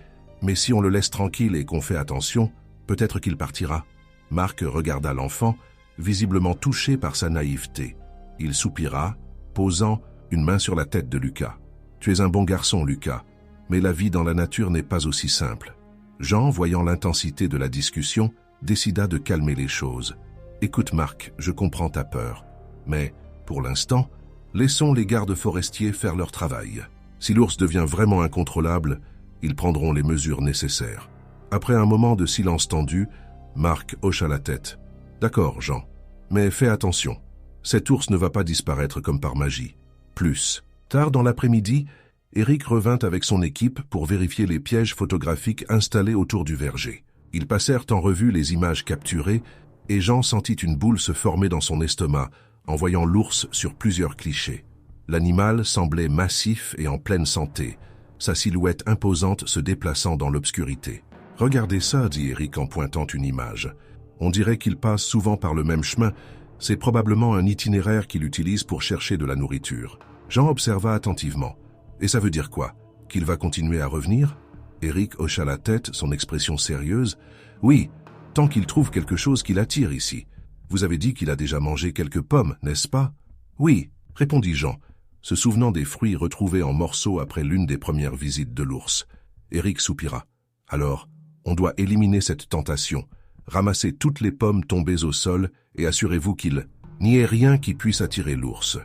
si on le laisse tranquille et qu'on fait attention, peut-être qu'il partira. » Marc regarda l'enfant, visiblement touché par sa naïveté. Il soupira, posant une main sur la tête de Lucas. « Tu es un bon garçon, Lucas, mais la vie dans la nature n'est pas aussi simple. » Jean, voyant l'intensité de la discussion, décida de calmer les choses. « Écoute, Marc, je comprends ta peur, mais, pour l'instant, laissons les gardes forestiers faire leur travail. Si l'ours devient vraiment incontrôlable, ils prendront les mesures nécessaires. » Après un moment de silence tendu, Marc hocha la tête. « D'accord, Jean, mais fais attention. Cet ours ne va pas disparaître comme par magie. » Plus tard dans l'après-midi, Éric revint avec son équipe pour vérifier les pièges photographiques installés autour du verger. Ils passèrent en revue les images capturées et Jean sentit une boule se former dans son estomac en voyant l'ours sur plusieurs clichés. L'animal semblait massif et en pleine santé, sa silhouette imposante se déplaçant dans l'obscurité. « Regardez ça, » dit Éric en pointant une image. « On dirait qu'il passe souvent par le même chemin. C'est probablement un itinéraire qu'il utilise pour chercher de la nourriture. » Jean observa attentivement. « Et ça veut dire quoi? Qu'il va continuer à revenir ?» Éric hocha la tête, son expression sérieuse. « Oui, tant qu'il trouve quelque chose qui l'attire ici. Vous avez dit qu'il a déjà mangé quelques pommes, n'est-ce pas? »« Oui, » répondit Jean, se souvenant des fruits retrouvés en morceaux après l'une des premières visites de l'ours. Éric soupira. « Alors, on doit éliminer cette tentation. Ramassez toutes les pommes tombées au sol et assurez-vous qu'il n'y ait rien qui puisse attirer l'ours. »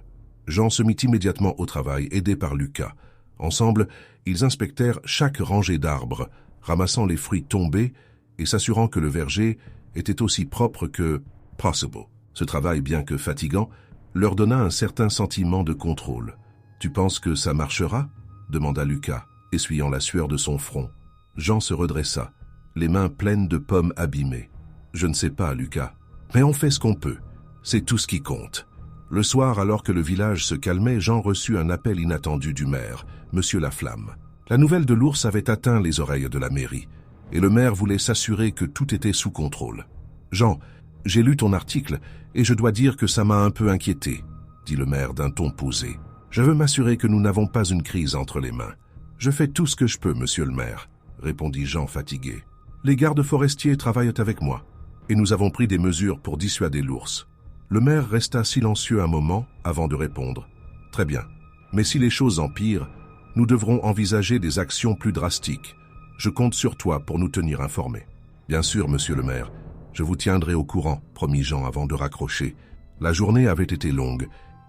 Jean se mit immédiatement au travail, aidé par Lucas. Ensemble, ils inspectèrent chaque rangée d'arbres, ramassant les fruits tombés et s'assurant que le verger était aussi propre que possible. Ce travail, bien que fatigant, leur donna un certain sentiment de contrôle. « Tu penses que ça marchera ?» demanda Lucas, essuyant la sueur de son front. Jean se redressa, les mains pleines de pommes abîmées. « Je ne sais pas, Lucas, mais on fait ce qu'on peut. C'est tout ce qui compte. » Le soir, alors que le village se calmait, Jean reçut un appel inattendu du maire, Monsieur Laflamme. La nouvelle de l'ours avait atteint les oreilles de la mairie, et le maire voulait s'assurer que tout était sous contrôle. « Jean, j'ai lu ton article, et je dois dire que ça m'a un peu inquiété, » dit le maire d'un ton posé. « Je veux m'assurer que nous n'avons pas une crise entre les mains. »« Je fais tout ce que je peux, monsieur le maire, » répondit Jean fatigué. « Les gardes forestiers travaillent avec moi, et nous avons pris des mesures pour dissuader l'ours. » Le maire resta silencieux un moment avant de répondre. « Très bien, mais si les choses empirent, nous devrons envisager des actions plus drastiques. Je compte sur toi pour nous tenir informés. »« Bien sûr, monsieur le maire, je vous tiendrai au courant, » promit Jean avant de raccrocher. La journée avait été longue,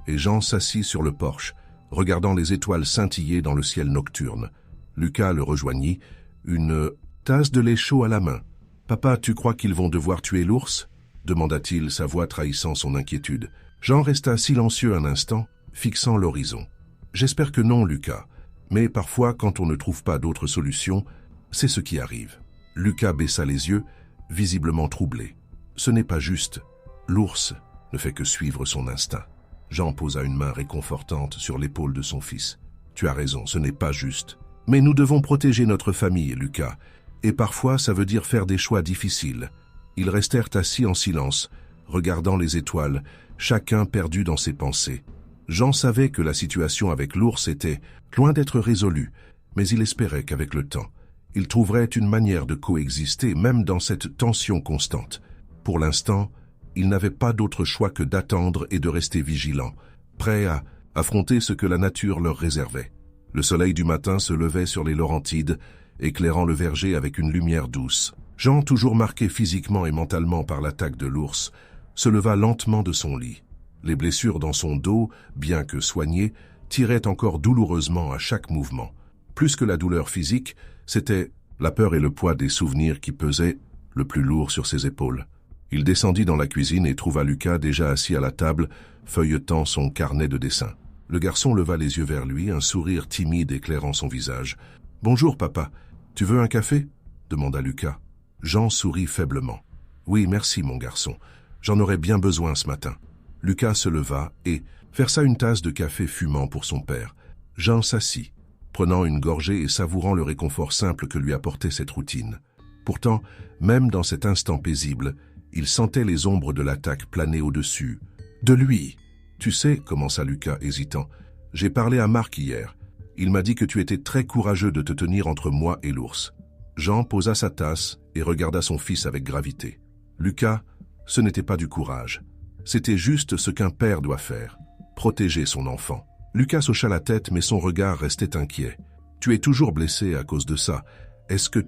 et Jean s'assit sur le porche, regardant les étoiles scintiller dans le ciel nocturne. Lucas le rejoignit, une tasse de lait chaud à la main. « Papa, tu crois qu'ils vont devoir tuer l'ours » demanda-t-il, sa voix trahissant son inquiétude. Jean resta silencieux un instant, fixant l'horizon. « J'espère que non, Lucas, mais parfois, quand on ne trouve pas d'autre solution, c'est ce qui arrive. » Lucas baissa les yeux, visiblement troublé. « Ce n'est pas juste. L'ours ne fait que suivre son instinct. » Jean posa une main réconfortante sur l'épaule de son fils. « Tu as raison, ce n'est pas juste. Mais nous devons protéger notre famille, Lucas, et parfois ça veut dire faire des choix difficiles. » Ils restèrent assis en silence, regardant les étoiles, chacun perdu dans ses pensées. Jean savait que la situation avec l'ours était loin d'être résolue, mais il espérait qu'avec le temps, il trouverait une manière de coexister, même dans cette tension constante. Pour l'instant, il n'avait pas d'autre choix que d'attendre et de rester vigilant, prêt à affronter ce que la nature leur réservait. Le soleil du matin se levait sur les Laurentides, éclairant le verger avec une lumière douce. Jean, toujours marqué physiquement et mentalement par l'attaque de l'ours, se leva lentement de son lit. Les blessures dans son dos, bien que soignées, tiraient encore douloureusement à chaque mouvement. Plus que la douleur physique, c'était la peur et le poids des souvenirs qui pesaient le plus lourd sur ses épaules. Il descendit dans la cuisine et trouva Lucas déjà assis à la table, feuilletant son carnet de dessin. Le garçon leva les yeux vers lui, un sourire timide éclairant son visage. « Bonjour, papa. Tu veux un café » demanda Lucas. Jean sourit faiblement. « Oui, merci, mon garçon. J'en aurais bien besoin ce matin. » Lucas se leva et versa une tasse de café fumant pour son père. Jean s'assit, prenant une gorgée et savourant le réconfort simple que lui apportait cette routine. Pourtant, même dans cet instant paisible, il sentait les ombres de l'attaque planer au-dessus. « De lui !»« Tu sais, commença Lucas, hésitant, j'ai parlé à Marc hier. Il m'a dit que tu étais très courageux de te tenir entre moi et l'ours. » Jean posa sa tasse et regarda son fils avec gravité. « Lucas, ce n'était pas du courage. C'était juste ce qu'un père doit faire, protéger son enfant. » Lucas hocha la tête, mais son regard restait inquiet. « Tu es toujours blessé à cause de ça. Est-ce que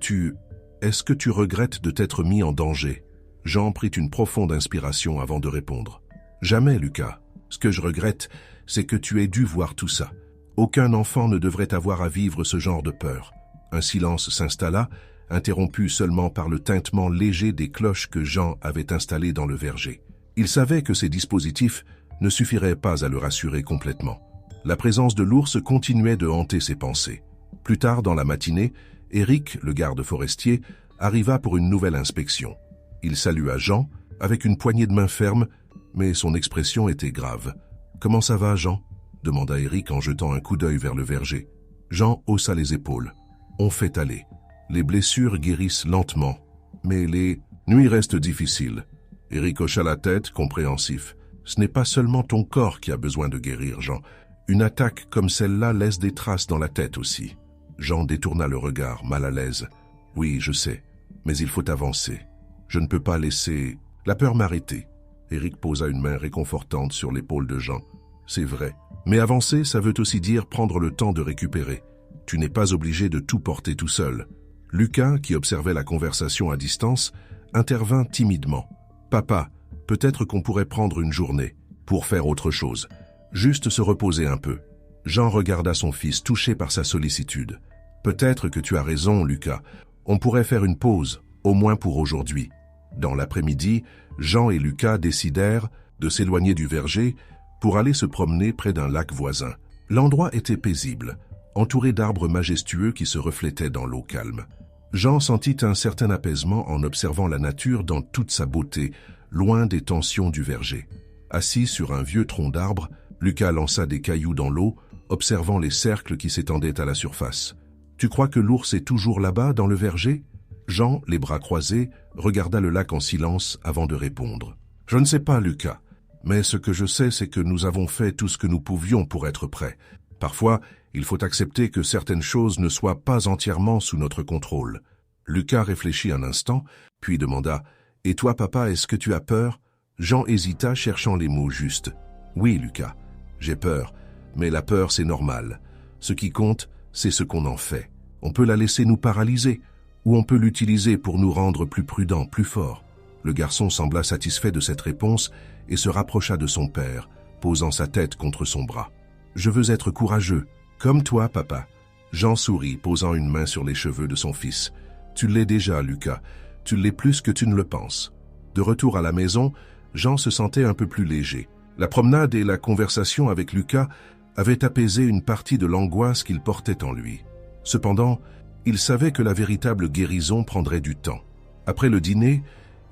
tu regrettes de t'être mis en danger ?» Jean prit une profonde inspiration avant de répondre. « Jamais, Lucas. Ce que je regrette, c'est que tu aies dû voir tout ça. Aucun enfant ne devrait avoir à vivre ce genre de peur. » Un silence s'installa, interrompu seulement par le tintement léger des cloches que Jean avait installées dans le verger. Il savait que ces dispositifs ne suffiraient pas à le rassurer complètement. La présence de l'ours continuait de hanter ses pensées. Plus tard dans la matinée, Éric, le garde forestier, arriva pour une nouvelle inspection. Il salua Jean avec une poignée de main ferme, mais son expression était grave. « Comment ça va, Jean » demanda Éric en jetant un coup d'œil vers le verger. Jean haussa les épaules. « On fait aller. Les blessures guérissent lentement, mais les nuits restent difficiles. » Éric hocha la tête, compréhensif. « Ce n'est pas seulement ton corps qui a besoin de guérir, Jean. Une attaque comme celle-là laisse des traces dans la tête aussi. » Jean détourna le regard, mal à l'aise. « Oui, je sais, mais il faut avancer. Je ne peux pas laisser la peur m'arrêter. » Éric posa une main réconfortante sur l'épaule de Jean. « C'est vrai. Mais avancer, ça veut aussi dire prendre le temps de récupérer. Tu n'es pas obligé de tout porter tout seul. » Lucas, qui observait la conversation à distance, intervint timidement. « Papa, peut-être qu'on pourrait prendre une journée pour faire autre chose. Juste se reposer un peu. » Jean regarda son fils, touché par sa sollicitude. « Peut-être que tu as raison, Lucas. On pourrait faire une pause, au moins pour aujourd'hui. » Dans l'après-midi, Jean et Lucas décidèrent de s'éloigner du verger pour aller se promener près d'un lac voisin. L'endroit était paisible, entouré d'arbres majestueux qui se reflétaient dans l'eau calme. Jean sentit un certain apaisement en observant la nature dans toute sa beauté, loin des tensions du verger. Assis sur un vieux tronc d'arbre, Lucas lança des cailloux dans l'eau, observant les cercles qui s'étendaient à la surface. « Tu crois que l'ours est toujours là-bas, dans le verger ?» Jean, les bras croisés, regarda le lac en silence avant de répondre. « Je ne sais pas, Lucas, mais ce que je sais, c'est que nous avons fait tout ce que nous pouvions pour être prêts. Parfois, il faut accepter que certaines choses ne soient pas entièrement sous notre contrôle. » Lucas réfléchit un instant, puis demanda « Et toi, papa, est-ce que tu as peur ?» Jean hésita, cherchant les mots justes. « Oui, Lucas, j'ai peur, mais la peur, c'est normal. Ce qui compte, c'est ce qu'on en fait. On peut la laisser nous paralyser, ou on peut l'utiliser pour nous rendre plus prudents, plus forts. » Le garçon sembla satisfait de cette réponse et se rapprocha de son père, posant sa tête contre son bras. « Je veux être courageux, comme toi, papa. » Jean sourit, posant une main sur les cheveux de son fils. « Tu l'es déjà, Lucas. Tu l'es plus que tu ne le penses. » De retour à la maison, Jean se sentait un peu plus léger. La promenade et la conversation avec Lucas avaient apaisé une partie de l'angoisse qu'il portait en lui. Cependant, il savait que la véritable guérison prendrait du temps. Après le dîner,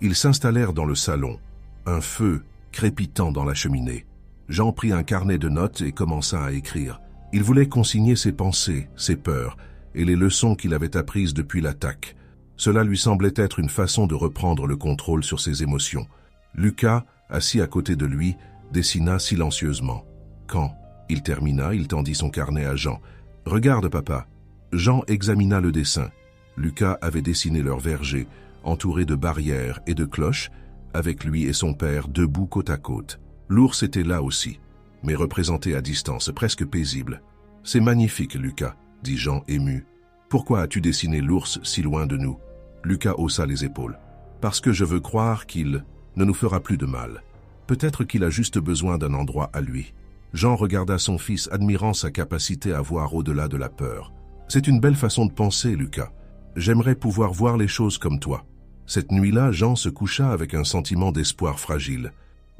ils s'installèrent dans le salon, un feu crépitant dans la cheminée. Jean prit un carnet de notes et commença à écrire. Il voulait consigner ses pensées, ses peurs et les leçons qu'il avait apprises depuis l'attaque. Cela lui semblait être une façon de reprendre le contrôle sur ses émotions. Lucas, assis à côté de lui, dessina silencieusement. Quand il termina, il tendit son carnet à Jean. « Regarde, papa. » Jean examina le dessin. Lucas avait dessiné leur verger, entouré de barrières et de cloches, avec lui et son père debout côte à côte. L'ours était là aussi, mais représenté à distance, presque paisible. « C'est magnifique, Lucas, » dit Jean ému. « Pourquoi as-tu dessiné l'ours si loin de nous ?» Lucas haussa les épaules. « Parce que je veux croire qu'il ne nous fera plus de mal. Peut-être qu'il a juste besoin d'un endroit à lui. » Jean regarda son fils, admirant sa capacité à voir au-delà de la peur. « C'est une belle façon de penser, Lucas. J'aimerais pouvoir voir les choses comme toi. » Cette nuit-là, Jean se coucha avec un sentiment d'espoir fragile.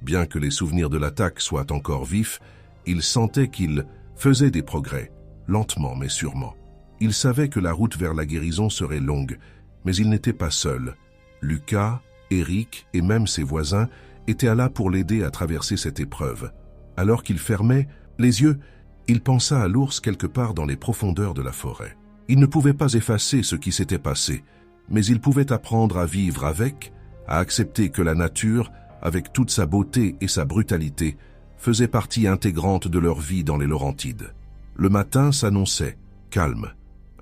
Bien que les souvenirs de l'attaque soient encore vifs, il sentait qu'il faisait des progrès, lentement mais sûrement. Il savait que la route vers la guérison serait longue, mais il n'était pas seul. Lucas, Éric et même ses voisins étaient là pour l'aider à traverser cette épreuve. Alors qu'il fermait les yeux, il pensa à l'ours quelque part dans les profondeurs de la forêt. Il ne pouvait pas effacer ce qui s'était passé, mais il pouvait apprendre à vivre avec, à accepter que la nature, avec toute sa beauté et sa brutalité, faisait partie intégrante de leur vie dans les Laurentides. Le matin s'annonçait, calme,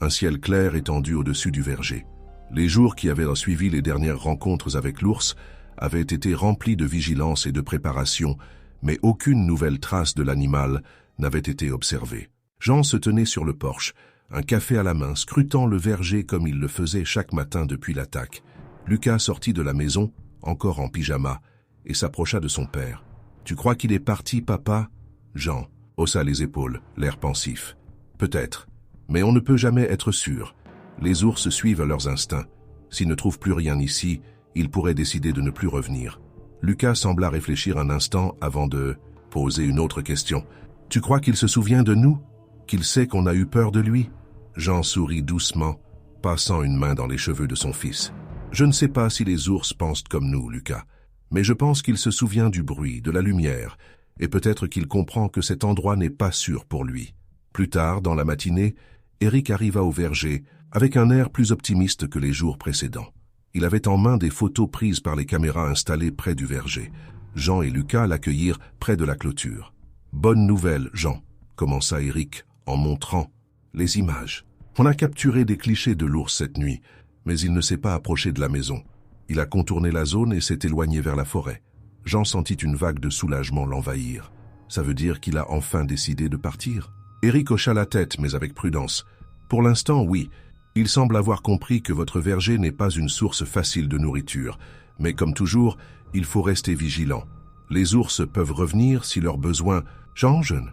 un ciel clair étendu au-dessus du verger. Les jours qui avaient suivi les dernières rencontres avec l'ours avaient été remplis de vigilance et de préparation, mais aucune nouvelle trace de l'animal n'avait été observée. Jean se tenait sur le porche, un café à la main, scrutant le verger comme il le faisait chaque matin depuis l'attaque. Lucas sortit de la maison, encore en pyjama, et s'approcha de son père. « Tu crois qu'il est parti, papa ?» Jean haussa les épaules, l'air pensif. « Peut-être, mais on ne peut jamais être sûr. Les ours suivent leurs instincts. S'ils ne trouvent plus rien ici, ils pourraient décider de ne plus revenir. » Lucas sembla réfléchir un instant avant de poser une autre question. « Tu crois qu'il se souvient de nous? Qu'il sait qu'on a eu peur de lui ?» Jean sourit doucement, passant une main dans les cheveux de son fils. « Je ne sais pas si les ours pensent comme nous, Lucas, mais je pense qu'il se souvient du bruit, de la lumière, et peut-être qu'il comprend que cet endroit n'est pas sûr pour lui. » Plus tard, dans la matinée, Éric arriva au verger avec un air plus optimiste que les jours précédents. Il avait en main des photos prises par les caméras installées près du verger. Jean et Lucas l'accueillirent près de la clôture. « Bonne nouvelle, Jean », commença Éric en montrant les images. « On a capturé des clichés de l'ours cette nuit, mais il ne s'est pas approché de la maison. Il a contourné la zone et s'est éloigné vers la forêt. » Jean sentit une vague de soulagement l'envahir. Ça veut dire qu'il a enfin décidé de partir? Éric hocha la tête, mais avec prudence. « Pour l'instant, oui. Il semble avoir compris que votre verger n'est pas une source facile de nourriture, mais comme toujours, il faut rester vigilant. Les ours peuvent revenir si leurs besoins changent. »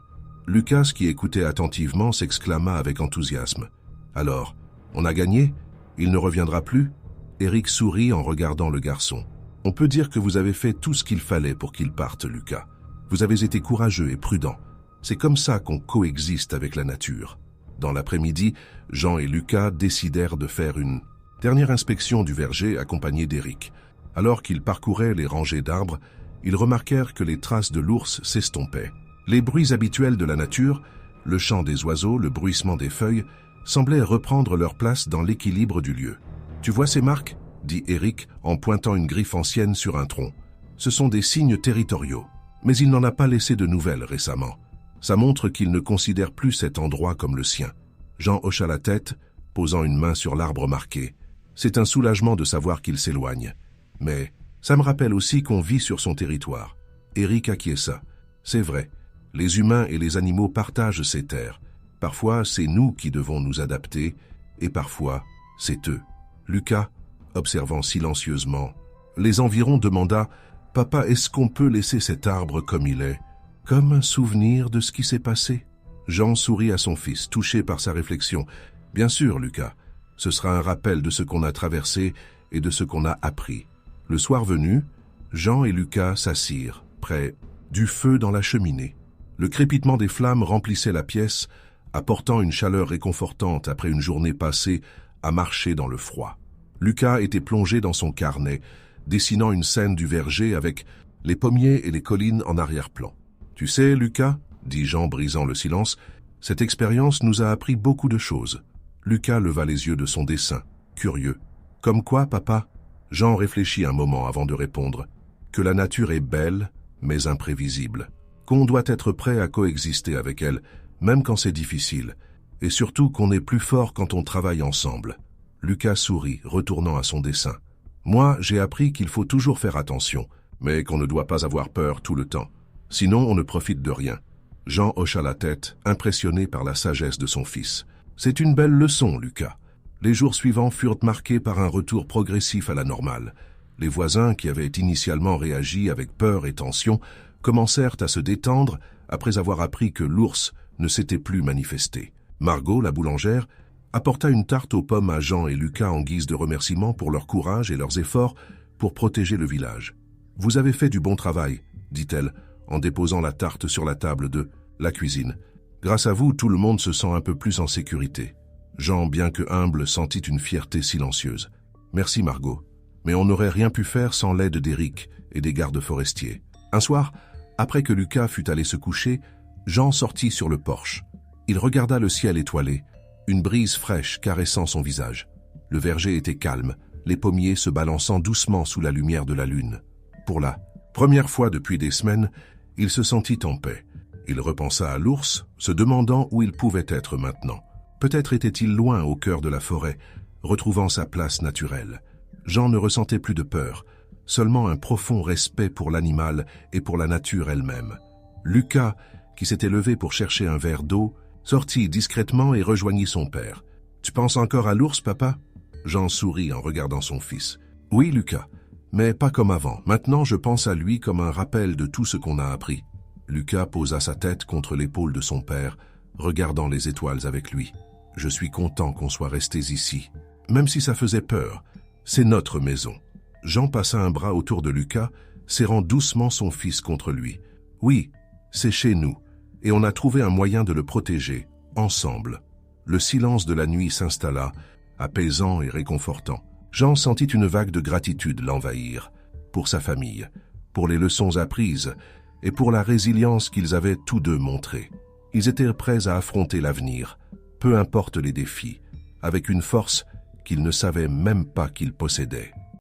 Lucas, qui écoutait attentivement, s'exclama avec enthousiasme. « Alors, on a gagné? Il ne reviendra plus ?» Éric sourit en regardant le garçon. « On peut dire que vous avez fait tout ce qu'il fallait pour qu'il parte, Lucas. Vous avez été courageux et prudent. C'est comme ça qu'on coexiste avec la nature. » Dans l'après-midi, Jean et Lucas décidèrent de faire une dernière inspection du verger accompagnés d'Éric. Alors qu'ils parcouraient les rangées d'arbres, ils remarquèrent que les traces de l'ours s'estompaient. Les bruits habituels de la nature, le chant des oiseaux, le bruissement des feuilles, semblaient reprendre leur place dans l'équilibre du lieu. « Tu vois ces marques ?» dit Éric en pointant une griffe ancienne sur un tronc. « Ce sont des signes territoriaux, mais il n'en a pas laissé de nouvelles récemment. Ça montre qu'il ne considère plus cet endroit comme le sien. » Jean hocha la tête, posant une main sur l'arbre marqué. « C'est un soulagement de savoir qu'il s'éloigne. Mais ça me rappelle aussi qu'on vit sur son territoire. » Éric acquiesça. « C'est vrai. Les humains et les animaux partagent ces terres. Parfois, c'est nous qui devons nous adapter, et parfois, c'est eux. » Lucas, observant silencieusement les environs, demanda « Papa, est-ce qu'on peut laisser cet arbre comme il est ?» Comme un souvenir de ce qui s'est passé. Jean sourit à son fils, touché par sa réflexion. Bien sûr, Lucas, ce sera un rappel de ce qu'on a traversé et de ce qu'on a appris. Le soir venu, Jean et Lucas s'assirent, près du feu dans la cheminée. Le crépitement des flammes remplissait la pièce, apportant une chaleur réconfortante après une journée passée à marcher dans le froid. Lucas était plongé dans son carnet, dessinant une scène du verger avec les pommiers et les collines en arrière-plan. « Tu sais, Lucas, » dit Jean brisant le silence, « cette expérience nous a appris beaucoup de choses. » Lucas leva les yeux de son dessin, curieux. « Comme quoi, papa ?» Jean réfléchit un moment avant de répondre. « Que la nature est belle, mais imprévisible. Qu'on doit être prêt à coexister avec elle, même quand c'est difficile. Et surtout qu'on est plus fort quand on travaille ensemble. » Lucas sourit, retournant à son dessin. « Moi, j'ai appris qu'il faut toujours faire attention, mais qu'on ne doit pas avoir peur tout le temps. Sinon, on ne profite de rien. » Jean hocha la tête, impressionné par la sagesse de son fils. « C'est une belle leçon, Lucas. » Les jours suivants furent marqués par un retour progressif à la normale. Les voisins, qui avaient initialement réagi avec peur et tension, commencèrent à se détendre après avoir appris que l'ours ne s'était plus manifesté. Margot, la boulangère, apporta une tarte aux pommes à Jean et Lucas en guise de remerciement pour leur courage et leurs efforts pour protéger le village. « Vous avez fait du bon travail, » dit-elle, en déposant la tarte sur la table de la cuisine. « Grâce à vous, tout le monde se sent un peu plus en sécurité. » Jean, bien que humble, sentit une fierté silencieuse. « Merci, Margot. Mais on n'aurait rien pu faire sans l'aide d'Éric et des gardes forestiers. » Un soir, après que Lucas fut allé se coucher, Jean sortit sur le porche. Il regarda le ciel étoilé, une brise fraîche caressant son visage. Le verger était calme, les pommiers se balançant doucement sous la lumière de la lune. Pour la première fois depuis des semaines, il se sentit en paix. Il repensa à l'ours, se demandant où il pouvait être maintenant. Peut-être était-il loin au cœur de la forêt, retrouvant sa place naturelle. Jean ne ressentait plus de peur, seulement un profond respect pour l'animal et pour la nature elle-même. Lucas, qui s'était levé pour chercher un verre d'eau, sortit discrètement et rejoignit son père. « Tu penses encore à l'ours, papa ?» Jean sourit en regardant son fils. « Oui, Lucas, mais pas comme avant. Maintenant, je pense à lui comme un rappel de tout ce qu'on a appris. » Lucas posa sa tête contre l'épaule de son père, regardant les étoiles avec lui. « Je suis content qu'on soit restés ici. Même si ça faisait peur, c'est notre maison. » Jean passa un bras autour de Lucas, serrant doucement son fils contre lui. « Oui, c'est chez nous, et on a trouvé un moyen de le protéger, ensemble. » Le silence de la nuit s'installa, apaisant et réconfortant. Jean sentit une vague de gratitude l'envahir, pour sa famille, pour les leçons apprises et pour la résilience qu'ils avaient tous deux montrée. Ils étaient prêts à affronter l'avenir, peu importe les défis, avec une force qu'ils ne savaient même pas qu'ils possédaient.